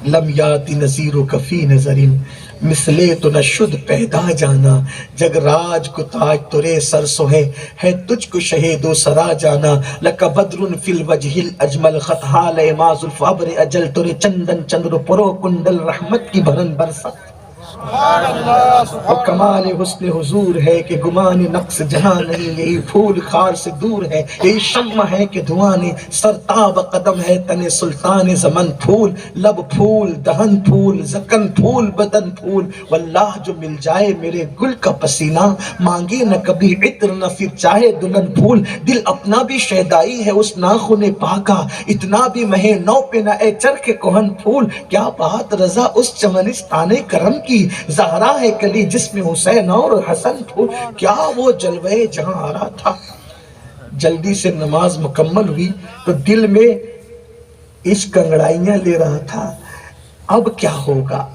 لم یاتی نظیر و کفی نظرین، مثلے تو نہ شد پیدا جانا، جگ راج کو تاج ترے سر سوہے، ہے تجھ کو شہید و سرا جانا، لکا بدر فی الوجہ الاجمل، خط حال ما زلف ابر اجل ترے، چندن چندر پرو کنڈل رحمت کی بھرن برسا۔ اور کمال حسن حضور ہے کہ گمان نقص جہاں نہیں، یہی پھول خار سے دور ہے، یہی شمع ہے کہ دھواں نہیں، سرتاب قدم ہے تن سلطان زمن، پھول لب پھول دہن پھول زکن پھول بدن پھول، واللہ جو مل جائے میرے گل کا پسینہ، مانگے نہ کبھی عطر نہ پھر چاہے دلہن پھول، دل اپنا بھی شہدائی ہے اس ناخن پاکا، اتنا بھی مہے نو پہ نہ اے چرخ کوہن پھول، کیا بات رضا اس چمنستان کرم کی، زہرا ہے کلی جس میں حسین اور حسن پھول، کیا وہ جلوے جہاں آ رہا تھا۔ جلدی سے نماز مکمل ہوئی تو دل میں عشق انگڑائیاں لے رہا تھا، اب کیا ہوگا،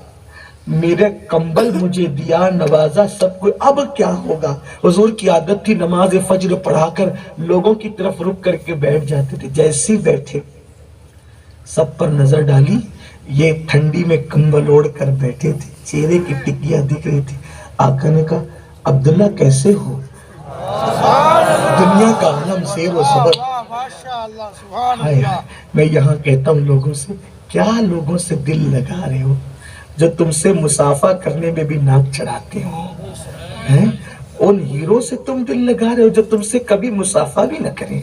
میرے کمبل مجھے دیا نوازا سب کو، اب کیا ہوگا۔ حضور کی عادت تھی نماز فجر پڑھا کر لوگوں کی طرف رک کر کے بیٹھ جاتے تھے، جیسے ہی بیٹھے سب پر نظر ڈالی، یہ ٹھنڈی میں کمبل اوڑھ کر بیٹھے تھے، چہرے کی ٹکیاں دکھ رہی تھی۔ آقا نے کہا عبداللہ کیسے ہو، دنیا کا عالم زیر و زبر، میں یہاں کہتا ہوں لوگوں سے، کیا لوگوں سے دل لگا رہے ہو جو تم سے مسافہ کرنے میں بھی ناک چڑھاتے ہو، ان ہیرو سے تم دل لگا رہے ہو جو تم سے کبھی مسافہ بھی نہ کریں،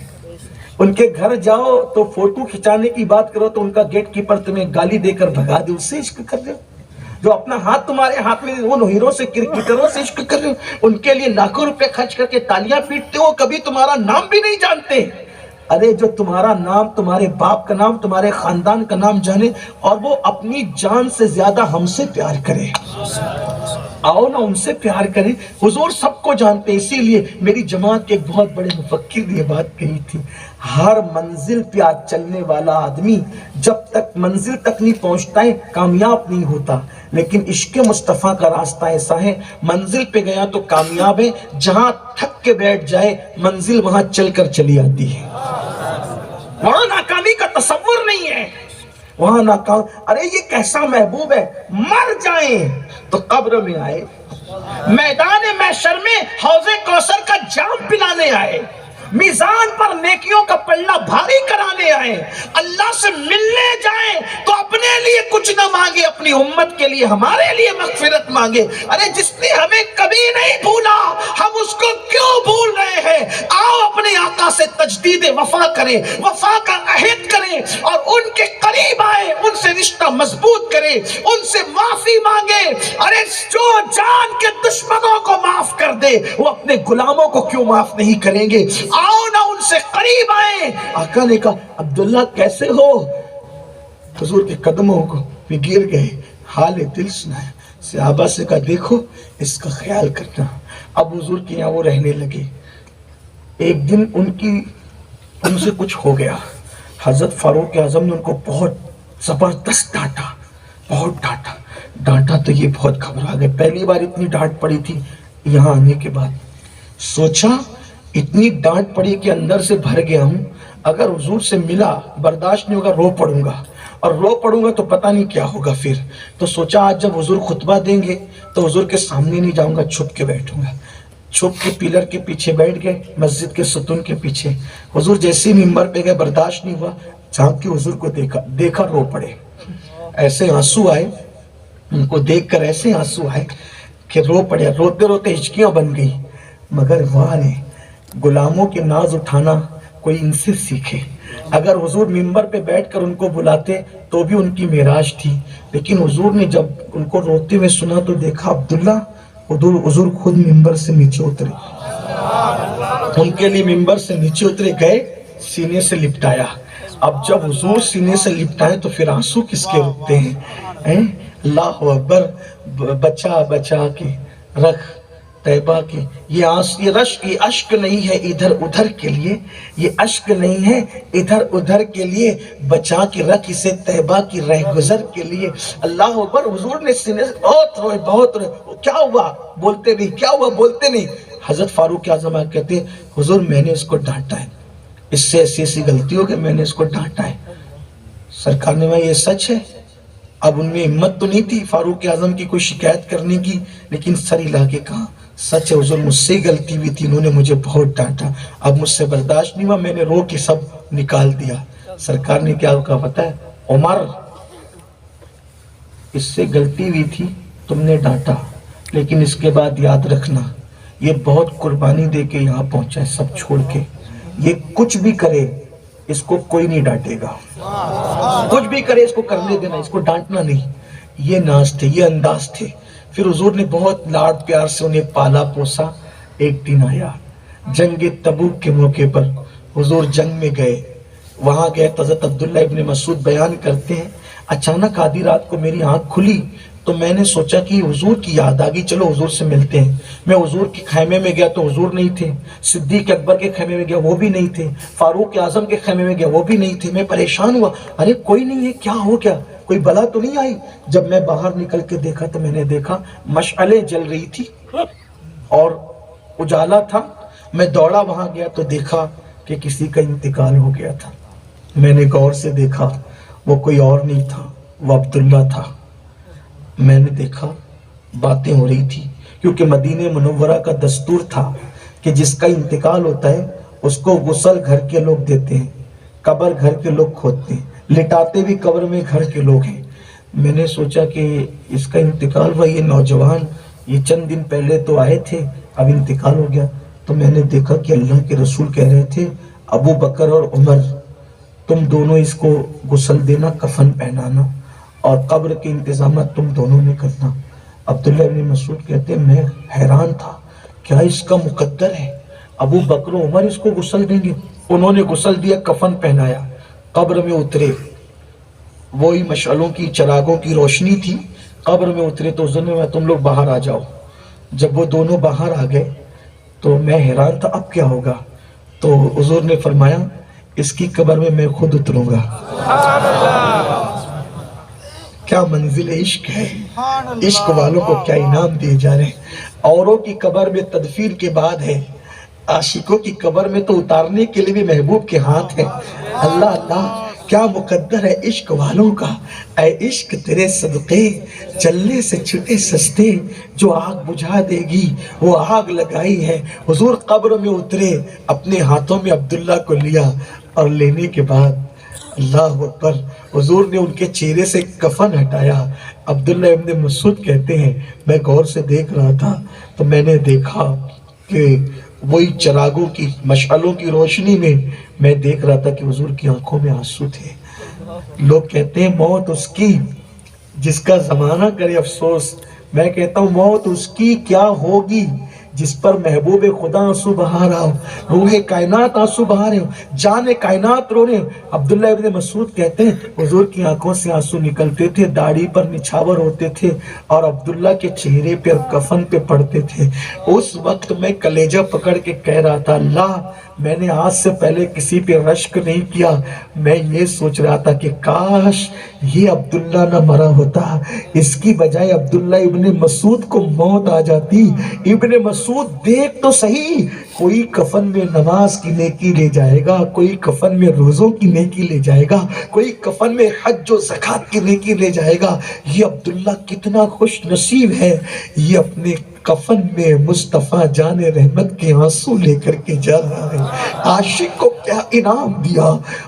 ان کے گھر جاؤ تو فوٹو کھچانے کی بات کرو تو ان کا گیٹ کیپر تمہیں گالی دے کر بھگا دے، اس سے عشق کر رہے ہو، جو اپنا ہاتھ تمہارے ہاتھ میں ان ہیرو سے کرکٹروں سے عشق کر رہے ہو، ان کے لیے لاکھوں روپے خرچ کر کے تالیاں پیٹتے ہو، کبھی تمہارا نام بھی نہیں جانتے۔ ارے جو تمہارا نام، تمہارے باپ کا نام، تمہارے خاندان کا نام جانے اور وہ اپنی جان سے زیادہ ہم سے پیار کرے، آؤ نا ان سے پیار کریں۔ حضور سب کو جانتے، اسی لیے میری جماعت کے ایک بہت بڑے مفکر نے یہ بات کہی تھی، ہر منزل پہ آج چلنے والا آدمی جب تک منزل تک نہیں پہنچتا ہے کامیاب نہیں ہوتا، لیکن عشق مصطفیٰ کا راستہ ایسا ہے، منزل پہ گیا تو کامیاب ہے، جہاں تھک کے بیٹھ جائے منزل وہاں چل کر چلی آتی ہے، وہاں ناکامی کا تصور نہیں ہے، وہاں ناکام۔ ارے یہ کیسا محبوب ہے، مر جائیں تو قبر میں آئے، میدان محشر میں حوض کوثر کا جام پلانے آئے، میزان پر نیکیوں کا پلڑا بھاری کرانے آئے، اللہ سے ملنے جائیں تو اپنے لیے کچھ نہ مانگے، اپنی امت کے لیے ہمارے لیے مغفرت مانگے۔ ارے جس نے ہمیں کبھی نہیں بھولا ہم اس کو کیوں بھول رہے ہیں؟ آؤ اپنے آقا سے تجدید وفا کریں، وفا کا عہد کریں اور ان کے قریب آئیں، ان سے رشتہ مضبوط کریں، ان سے معافی مانگیں۔ ارے جو جان کے دشمنوں کو معاف کر دے وہ اپنے غلاموں کو کیوں معاف نہیں کریں گے؟ آؤ نہ ان سے قریب آئیں۔ آقا نے کہا عبداللہ کیسے ہو، حضور کے قدموں کو بھی گر گئے، حال دل سنایا، صحابہ سے کہا دیکھو اس کا خیال کرنا۔ اب حضور کے یہاں وہ رہنے لگے، ایک دن ان سے کچھ ہو گیا، حضرت فاروق اعظم نے ان کو بہت زبردست ڈانٹا، بہت ڈانٹا تو یہ بہت گھبرا گئے، پہلی بار اتنی ڈانٹ پڑی تھی یہاں آنے کے بعد، سوچا اتنی ڈانٹ پڑی کہ اندر سے بھر گیا ہوں، اگر حضور سے ملا برداشت نہیں ہوگا، رو پڑوں گا، اور رو پڑوں گا تو پتہ نہیں کیا ہوگا پھر، تو سوچا آج جب حضور خطبہ دیں گے تو حضور کے سامنے نہیں جاؤں گا، چھپ کے بیٹھوں گا، چھپ کے پیلر کے پیچھے بیٹھ گئے، مسجد کے ستون کے پیچھے، حضور جیسے ممبر پہ گئے برداشت نہیں ہوا، جھانک کے حضور کو دیکھا رو پڑے، ایسے آنسو آئے، ان کو دیکھ کر ایسے آنسو آئے کہ رو پڑے، روتے روتے ہچکیاں بن گئی، مگر وہاں نے غلاموں کے ناز اٹھانا کوئی ان سے سیکھے، اگر حضور ممبر پہ بیٹھ کر ان کو بلاتے تو بھی ان کی معراج تھی، لیکن حضور نے جب ان کو روتے ہوئے سنا تو دیکھا عبداللہ، حضور خود ممبر سے نیچے اترے، ان کے لیے ممبر سے نیچے اترے، گئے سینے سے لپٹایا، اب جب حضور سینے سے لپٹائے تو پھر آنسو کس کے رکتے ہیں؟ اللہ اکبر، بچا بچا کے رکھ طیبہ کے، یہ اشک نہیں ہے ادھر ادھر کے لیے، یہ اشک نہیں ہے ادھر ادھر کے لیے، بچا کے رکھ اسے طیبہ کی رہ گزر کے لیے۔ اللہ اکبر، حضور نے سینے سے بہت روئے، کیا ہوا بولتے نہیں، کیا ہوا بولتے نہیں۔ حضرت فاروق اعظم کہتے ہیں حضور میں نے اس کو ڈانٹا ہے، اس سے ایسی غلطی ہو کہ میں نے اس کو ڈانٹا ہے۔ سرکار نے کہا یہ سچ ہے؟ اب ان میں ہمت تو نہیں تھی فاروق اعظم کی کوئی شکایت کرنے کی، لیکن سر ہلا کے کہا سچ ہے حضور، مجھ سے غلطی ہوئی تھی، انہوں نے مجھے بہت ڈانٹا، اب مجھ سے برداشت نہیں ہوا، میں نے رو کے سب نکال دیا۔ سرکار نے کیا کہا پتہ ہے؟ عمر، اس سے غلطی ہوئی تھی تم نے ڈانٹا، لیکن اس کے بعد یاد رکھنا یہ بہت قربانی دے کے یہاں پہنچا ہے سب چھوڑ کے، یہ کچھ بھی کرے اس کو کوئی نہیں ڈانٹے گا، کچھ بھی کرے اس کو کرنے دینا، اس کو ڈانٹنا نہیں۔ یہ ناز تھے، یہ انداز تھے۔ پھر حضور نے بہت لاڈ پیار سے انہیں پالا پوسا۔ ایک دن آیا جنگ تبوک کے موقع پر، حضور جنگ میں گئے، وہاں گئے تو حضرت عبداللہ ابن مسعود بیان کرتے ہیں اچانک آدھی رات کو میری آنکھ کھلی تو میں نے سوچا کہ حضور کی یاد آگئی، چلو حضور سے ملتے ہیں۔ میں حضور کے خیمے میں گیا تو حضور نہیں تھے، صدیق اکبر کے خیمے میں گیا وہ بھی نہیں تھے، فاروق اعظم کے خیمے میں گیا وہ بھی نہیں تھے۔ میں پریشان ہوا، ارے کوئی نہیں ہے، کیا ہو گیا، کوئی بلا تو نہیں آئی؟ جب میں باہر نکل کے دیکھا تو میں نے دیکھا مشعلیں جل رہی تھی اور اجالا تھا۔ میں دوڑا وہاں گیا تو دیکھا کہ کسی کا انتقال ہو گیا تھا۔ میں نے غور سے دیکھا وہ کوئی اور نہیں تھا، وہ عبداللہ تھا۔ میں نے دیکھا باتیں ہو رہی تھی، کیونکہ مدینہ منورہ کا دستور تھا کہ جس کا انتقال ہوتا ہے اس کو غسل گھر کے لوگ دیتے ہیں، قبر گھر کے لوگ کھودتے ہیں، لٹاتے بھی قبر میں گھر کے لوگ ہیں۔ میں نے سوچا کہ اس کا انتقال ہوا، یہ نوجوان یہ چند دن پہلے تو آئے تھے، اب انتقال ہو گیا۔ تو میں نے دیکھا کہ اللہ کے رسول کہہ رہے تھے ابو بکر اور عمر تم دونوں اس کو غسل دینا، کفن پہنانا اور قبر کے انتظامات تم دونوں نے کرنا۔ عبداللہ ابن مسعود کہتے ہیں میں حیران تھا، کیا اس کا مقدر ہے، ابو بکر و عمر اس کو غسل دیں گے؟ انہوں نے غسل دیا، کفن پہنایا، قبر میں اترے، وہی مشعلوں کی چراغوں کی روشنی تھی، قبر میں اترے تو حضور نے تم لوگ باہر آ جاؤ۔ جب وہ دونوں باہر آ گئے تو میں حیران تھا اب کیا ہوگا، تو حضور نے فرمایا اس کی قبر میں خود اتروں گا۔ کیا منزل عشق ہے، عشق والوں کو کیا انعام دیے جا رہے ہیں۔ اوروں کی قبر میں تدفین کے بعد ہے، عاشقوں کی قبر میں تو اتارنے کے لیے بھی محبوب کے ہاتھ ہے۔ اللہ اللہ کیا مقدر ہے عشق والوں کا، اے عشق تیرے صدقے چلنے سے چھٹے سستے، جو آگ بجھا دے گی وہ آگ لگائی ہے۔ حضور قبر میں اترے، اپنے ہاتھوں میں عبداللہ کو لیا اور لینے کے بعد اللہ اکبر حضور نے ان کے چہرے سے کفن ہٹایا۔ عبداللہ ابن مسعود کہتے ہیں میں غور سے دیکھ رہا تھا تو میں نے دیکھا کہ وہی چراغوں کی مشعلوں کی روشنی میں دیکھ رہا تھا کہ حضور کی آنکھوں میں آنسو تھے۔ لوگ کہتے ہیں موت اس کی جس کا زمانہ کرے افسوس، میں کہتا ہوں موت اس کی کیا ہوگی جس پر محبوب خدا آنسو بہا رہا ہو، روح کائنات آنسو بہا رہے ہو، جان کائنات رو رہے ہو۔ عبداللہ ابن مسعود کہتے ہیں حضور کی آنکھوں سے آنسو نکلتے تھے، داڑھی پر نچھاور ہوتے تھے اور عبداللہ کے چہرے پہ اور کفن پہ پڑتے تھے۔ اس وقت میں کلیجہ پکڑ کے کہہ رہا تھا اللہ میں نے آج سے پہلے کسی پہ رشک نہیں کیا، میں یہ سوچ رہا تھا کہ کاش یہ عبداللہ نہ مرا ہوتا، اس کی بجائے عبداللہ ابن مسعود کو موت آ جاتی۔ ابن مسعود دیکھ تو صحیح، کوئی کفن میں نماز کی نیکی لے جائے گا، کوئی کفن میں روزوں کی نیکی لے جائے گا، کوئی کفن میں حج و زکوٰۃ کی نیکی لے جائے گا۔ یہ عبداللہ کتنا خوش نصیب ہے، یہ اپنے کفن میں مصطفیٰ جان رحمت کے آنسو لے کر کے جا رہا ہے۔ عاشق کو کیا انعام دیا،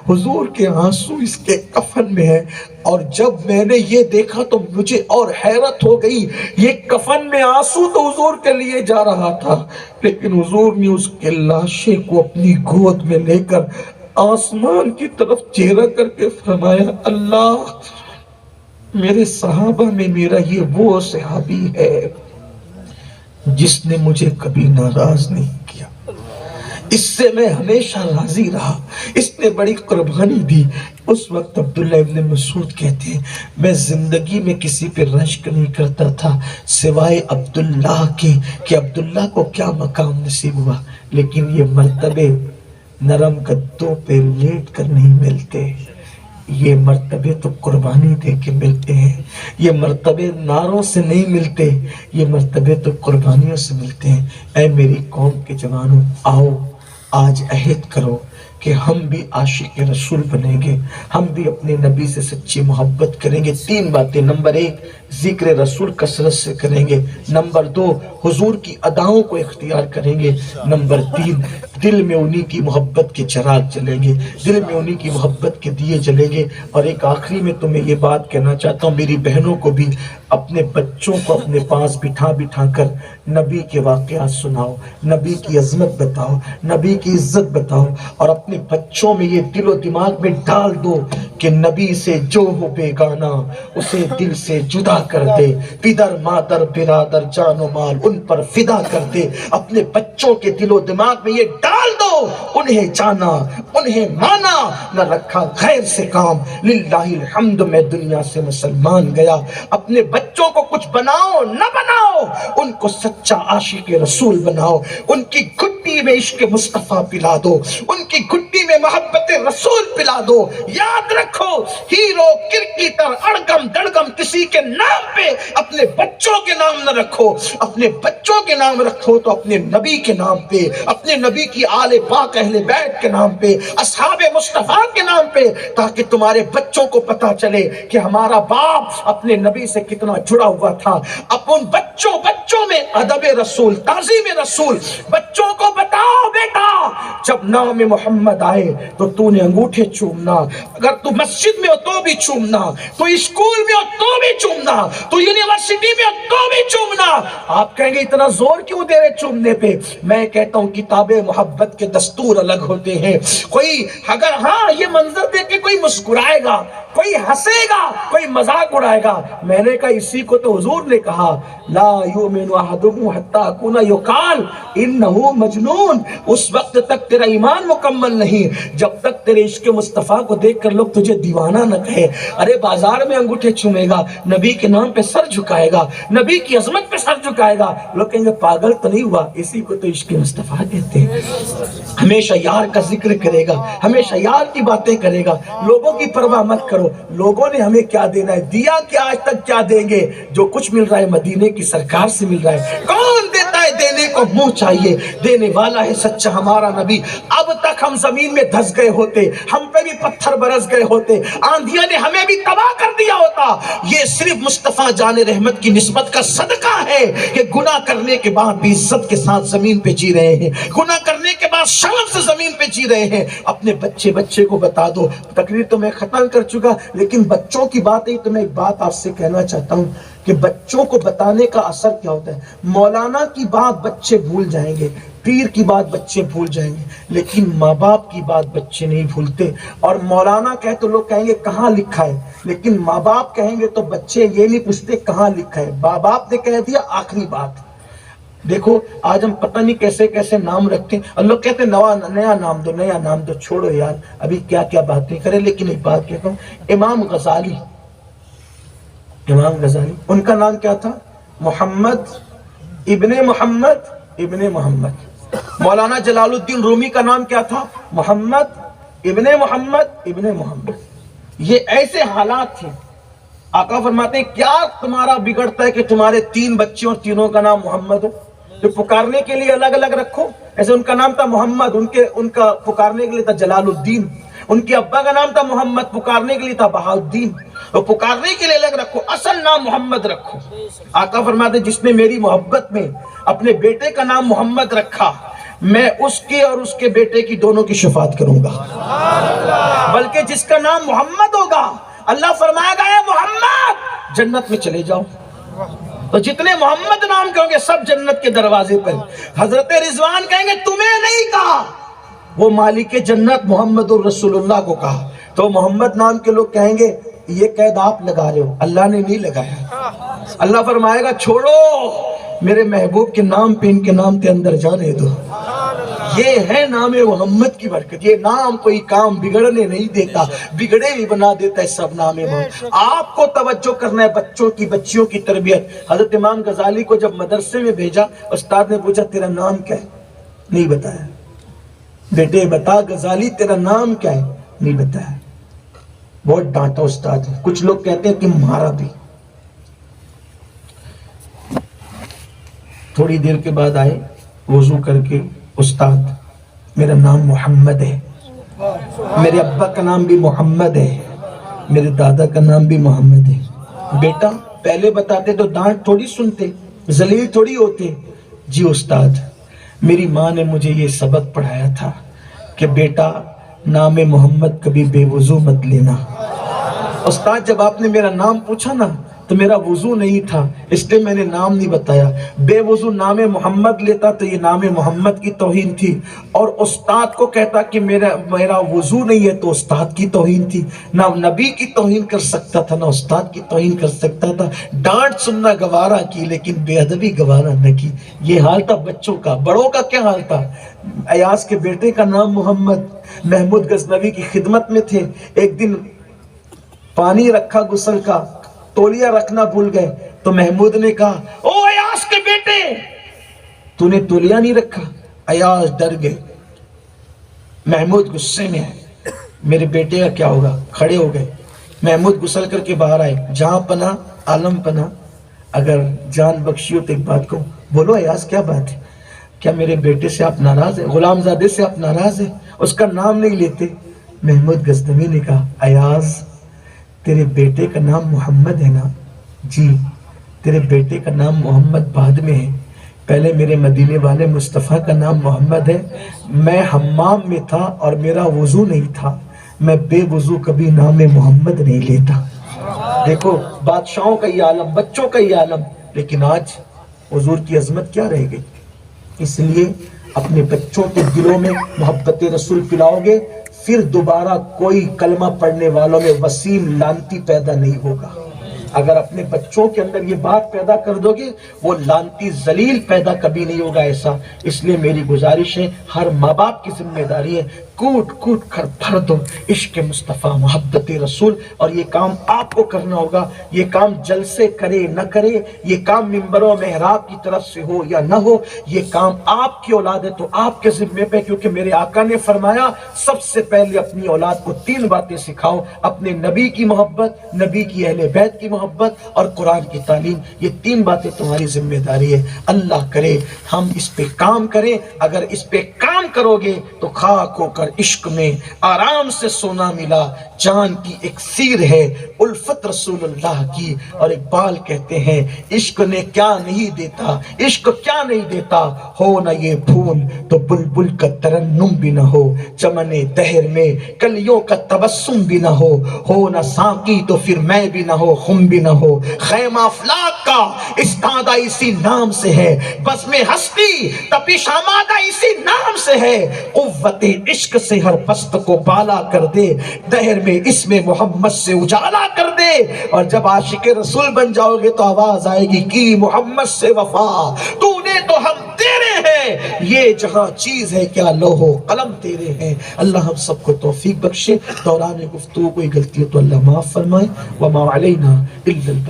حضور کے آنسو اس کے کفن میں ہے۔ اور جب میں نے یہ دیکھا تو مجھے اور حیرت ہو گئی، یہ کفن میں آنسو تو حضور کے لیے جا رہا تھا، لیکن حضور نے اس کے لاشے کو اپنی گود میں لے کر آسمان کی طرف چہرہ کر کے فرمایا اللہ میرے صحابہ میں میرا یہ وہ صحابی ہے جس نے مجھے کبھی ناراض نہیں کیا، اس سے میں ہمیشہ راضی رہا، اس نے بڑی قربانی دی۔ اس وقت عبداللہ ابن مسعود کہتے ہیں میں زندگی میں کسی پہ رشک نہیں کرتا تھا سوائے عبداللہ کے، کہ عبداللہ کو کیا مقام نصیب ہوا، لیکن یہ مرتبے نرم گدوں پہ لیٹ کر نہیں ملتے، یہ مرتبے تو قربانی دے کے ملتے ہیں، یہ مرتبے نعروں سے نہیں ملتے، یہ مرتبے تو قربانیوں سے ملتے ہیں۔ اے میری قوم کے جوانوں، آؤ آج عہد کرو کہ ہم بھی عاشق رسول بنیں گے، ہم بھی اپنے نبی سے سچی محبت کریں گے۔ 3 باتیں، نمبر 1 ذکر رسول کثرت سے کریں گے، نمبر 2 حضور کی اداؤں کو اختیار کریں گے، نمبر 3 دل میں انہی کی محبت کے چراغ جلیں گے، دل میں انہی کی محبت کے دیے جلیں گے۔ اور ایک آخری میں تمہیں یہ بات کہنا چاہتا ہوں، میری بہنوں کو بھی اپنے بچوں کو اپنے پاس بٹھا بٹھا کر نبی کے واقعات سناؤ، نبی کی عظمت بتاؤ، نبی کی عزت بتاؤ، اور اپنے بچوں میں یہ دل و دماغ میں ڈال دو کہ نبی سے جو ہو بیگانہ اسے دل سے جدا کر دے، پدر مادر برادر جان و مال ان پر فدا کر دے۔ اپنے بچوں کے دل و دماغ میں یہ ڈال دو، انہیں جانا انہیں مانا، نہ رکھا غیر سے کام، للہ الحمد میں دنیا سے مسلمان گیا۔ اپنے بچوں کو کچھ بناؤ نہ بناؤ، ان کو سچا عاشق رسول بناؤ، ان کی گھٹی میں عشق مصطفیٰ پلا دو، ان کی گھٹی میں محبت رسول پلا دو۔ یاد رکھو، ہیرو کرکٹر اڑگم دڑگم کسی کے نام پہ اپنے بچوں کے نام نہ رکھو، اپنے بچوں کے نام رکھو تو اپنے نبی کے نام پہ، اپنے نبی کی آل پاک اہل بیت کے نام پہ، اصحاب مصطفیٰ کے نام پہ، تاکہ تمہارے بچوں کو پتا چلے کہ ہمارا باپ اپنے نبی سے کتنا جڑا ہوا تھا۔ اپن بچوں میں ادب رسول، تعظیم رسول، بچوں کو بتاؤ بیٹا جب نام محمد آئے تو تو نے انگوٹھے چومنا، اگر تو مسجد میں ہو تو بھی چومنا، تو اسکول میں ہو تو بھی چومنا، تو یونیورسٹی میں ہو تو بھی چومنا۔ آپ کہیں گے اتنا زور کیوں دے رہے چومنے پہ؟ میں کہتا ہوں کتاب محبت کے دستور الگ ہوتے ہیں۔ کوئی اگر ہاں یہ منظر دیکھ کے کوئی مسکرائے گا، کوئی ہنسے گا، کوئی مذاق اڑائے گا، میں نے کہا اسی کو تو حضور نے کہا لا یؤمن احدکم حتی اکون یقال انہ مجنون۔ اس وقت تک تیرا ایمان مکمل نہیں جب تک تیرے عشق مصطفیٰ کو دیکھ کر لوگ تجھے دیوانہ نہ کہے۔ ارے بازار میں انگوٹھے چومے گا، نبی کے نام پہ سر جھکائے گا، نبی کی عظمت پہ سر جھکائے گا، لوگ کہیں گے پاگل تو نہیں ہوا؟ اسی کو تو عشق مصطفیٰ کہتے ہیں۔ ہمیشہ یار کا ذکر کرے گا، ہمیشہ یار کی باتیں کرے گا، لوگوں کی پرواہ مت کرو۔ لوگوں نے ہمیں کیا دینا ہے، دیا کیا، آج تک کیا دیں گے؟ جو کچھ مل رہا ہے مدینے کی سرکار سے مل رہا ہے۔ کون دیتا ہے؟ دینے کو منہ چاہیے، دینے والا ہے سچا ہمارا نبی۔ اب تک ہم زمین میں دھس گئے ہوتے، ہم پہ بھی پتھر برس گئے ہوتے، آندھیاں نے ہمیں بھی تباہ کر دیا ہوتا، یہ صرف مصطفیٰ جان رحمت کی نسبت کا صدقہ ہے کہ گناہ کرنے کے بعد بھی عزت کے ساتھ زمین پہ جی رہے ہیں، گناہ کرنے کے بعد شرف سے زمین پہ جی رہے ہیں۔ اپنے بچے کو بتا دو۔ تقریر تو میں ختم کر چکا، لیکن بچوں کی بات ہے تو میں ایک بات آپ سے کہنا چاہتا ہوں کہ بچوں کو بتانے کا اثر کیا ہوتا ہے۔ مولانا کی بات بچے بھول جائیں گے، پیر کی بات بچے بھول جائیں گے، لیکن ماں باپ کی بات بچے نہیں بھولتے۔ اور مولانا کہے تو لوگ کہیں گے کہاں لکھا ہے، لیکن ماں باپ کہیں گے تو بچے یہ نہیں پوچھتے کہاں لکھا ہے، ماں باپ نے کہہ دیا آخری بات۔ دیکھو آج ہم پتہ نہیں کیسے کیسے نام رکھتے ہیں، اور لوگ کہتے ہیں نیا نام دو، نیا نام دو۔ چھوڑو یار، ابھی کیا کیا باتیں کریں، لیکن ایک بات کہتا ہوں، امام غزالی ان کا نام کیا تھا؟ محمد ابن محمد۔ مولانا جلال الدین رومی کا نام کیا تھا؟ محمد ابن محمد۔ یہ ایسے حالات تھے۔ آقا فرماتے ہیں کیا تمہارا بگڑتا ہے کہ تمہارے 3 بچے اور تینوں کا نام محمد ہو؟ تو پکارنے کے لیے الگ الگ رکھو۔ ایسے ان کا نام تھا محمد، ان کا پکارنے کے لیے تھا جلال الدین، ان کے ابا کا نام تھا محمد، پکارنے کے لیے تھا بہاؤالدین۔ تو پکارنے کے لیے الگ رکھو، اصل نام محمد رکھو۔ آقا فرماتے ہیں جس نے میری محبت میں اپنے بیٹے کا نام محمد رکھا، میں اس کے اور اس کے بیٹے کی دونوں کی شفاعت کروں گا۔ بلکہ جس کا نام محمد ہوگا، اللہ فرمائے گا اے محمد جنت میں چلے جاؤ۔ تو جتنے محمد نام کہیں گے سب جنت کے دروازے پر۔ حضرت رضوان کہیں گے تمہیں نہیں کہا، وہ مالک جنت محمد الرسول اللہ کو کہا۔ تو محمد نام کے لوگ کہیں گے یہ قید آپ لگا رہے ہو، اللہ نے نہیں لگایا۔ اللہ فرمائے گا چھوڑو، میرے محبوب کے نام پہ ان کے نام کے اندر جانے دو۔ یہ ہے نام محمد کی برکت۔ یہ نام کوئی کام بگڑنے نہیں دیتا، بگڑے بھی بنا دیتا ہے سب نام محمد۔ آپ کو توجہ کرنا ہے بچوں کی، بچیوں کی تربیت۔ حضرت امام غزالی کو جب مدرسے میں بھیجا، استاد نے پوچھا تیرا نام کیا ہے؟ نہیں بتایا۔ بیٹے بتا غزالی تیرا نام کیا ہے؟ نہیں بتایا۔ بہت ڈانٹا استاد نے، کچھ لوگ کہتے ہیں کہ مارا بھی۔ تھوڑی دیر کے بعد آئے وضو کر کے، استاد میرا نام محمد ہے، میرے ابا کا نام بھی محمد ہے، میرے دادا کا نام بھی محمد ہے۔ بیٹا پہلے بتاتے تو ڈانٹ تھوڑی سنتے، ذلیل تھوڑی ہوتے۔ جی استاد میری ماں نے مجھے یہ سبق پڑھایا تھا کہ بیٹا نام محمد کبھی بے وضو مت لینا۔ استاد جب آپ نے میرا نام پوچھا نا تو میرا وضو نہیں تھا، اس لیے میں نے نام نہیں بتایا۔ بے وضو نام محمد لیتا تو یہ نام محمد کی توہین تھی، اور استاد کو کہتا کہ میرا وضو نہیں ہے تو استاد کی توہین تھی۔ نہ نبی کی توہین کر سکتا تھا، نہ استاد کی توہین کر سکتا تھا۔ ڈانٹ سننا گوارا کی لیکن بے ادبی گوارا نہ کی۔ یہ حال تھا بچوں کا۔ بڑوں کا کیا حال تھا؟ ایاز کے بیٹے کا نام محمد، محمود غزنوی کی خدمت میں تھے۔ ایک دن پانی رکھا غسل کا، تولیہ رکھنا بھول گئے تو محمود نے کہا او ایاز کے بیٹے تو نے تولیہ نہیں رکھا۔ ایاز ڈر گئے، محمود غصے میں ہے میرے بیٹے کا کیا ہوگا، کھڑے ہو گئے۔ محمود غسل کر کے باہر آئے، جہاں پناہ عالم پناہ، اگر جان بخشی ہو تو ایک بات کو بولو ایاز کیا بات ہے، کیا میرے بیٹے سے آپ ناراض ہیں، غلام زادے سے آپ ناراض ہیں، اس کا نام نہیں لیتے؟ محمود غزنوی نے کہا ایاز تیرے بیٹے کا نام محمد ہے نا؟ جی تیرے بیٹے کا نام محمد بعد میں ہے، پہلے میرے مدینے والے مصطفیٰ کا نام محمد ہے۔ میں حمام میں تھا اور میرا وضو نہیں تھا، میں بے وضو کبھی نام محمد نہیں لیتا۔ دیکھو بادشاہوں کا یہ عالم، بچوں کا یہ عالم، لیکن آج حضور کی عظمت کیا رہ گئی؟ اس لیے اپنے بچوں کے دلوں میں محبت رسول پلاؤ گے، پھر دوبارہ کوئی کلمہ پڑھنے والوں میں وسیم لانتی پیدا نہیں ہوگا۔ اگر اپنے بچوں کے اندر یہ بات پیدا کر دو گے، وہ لانتی ذلیل پیدا کبھی نہیں ہوگا ایسا۔ اس لیے میری گزارش ہے، ہر ماں باپ کی ذمہ داری ہے، کوٹ کوٹ کر بھر دو عشق مصطفیٰ، محبت رسول، اور یہ کام آپ کو کرنا ہوگا۔ یہ کام جلسے کرے نہ کرے، یہ کام منبر و محراب کی طرف سے ہو یا نہ ہو، یہ کام آپ کی اولاد ہے تو آپ کے ذمے پہ، کیونکہ میرے آقا نے فرمایا سب سے پہلے اپنی اولاد کو 3 باتیں سکھاؤ، اپنے نبی کی محبت، نبی کی اہل بیت کی محبت اور قرآن کی تعلیم۔ یہ 3 باتیں تمہاری ذمہ داری ہے۔ اللہ کرے ہم اس پہ کام کریں۔ اگر اس پہ کام کرو گے تو خاک ہو کر عشق میں آرام سے سونا ملا، جان کی اکسیر ہے الفت رسول اللہ کی۔ اور اقبال کہتے ہیں عشق نے کیا نہیں دیتا، عشق کیا نہیں دیتا، ہو نہ یہ پھول تو بلبل کا ترنم بھی نہ ہو، چمن دہر میں کلیوں کا تبسم بھی نہ ہو نہ ساقی تو پھر میں بھی نہ ہو، خم بھی نہ ہو، خیمہ افلاک کا استادہ اسی نام سے ہے، بزم ہستی تپش آمادہ اسی نام سے ہے، قوت عشق سے ہر پست کو بالا کر دے، دہر میں اسم محمد سے اجالا کر دے۔ اور جب عاشق رسول بن جاؤ گے تو آواز آئے گی کی محمد سے وفا، تو نے تو ہم تیرے ہیں، یہ جہاں چیز ہے کیا لوح و قلم تیرے ہیں۔ اللہ ہم سب کو توفیق بخشے، دوران گفتگو کوئی غلطی ہے تو اللہ معاف فرمائے، وما علینا الا البلاغ۔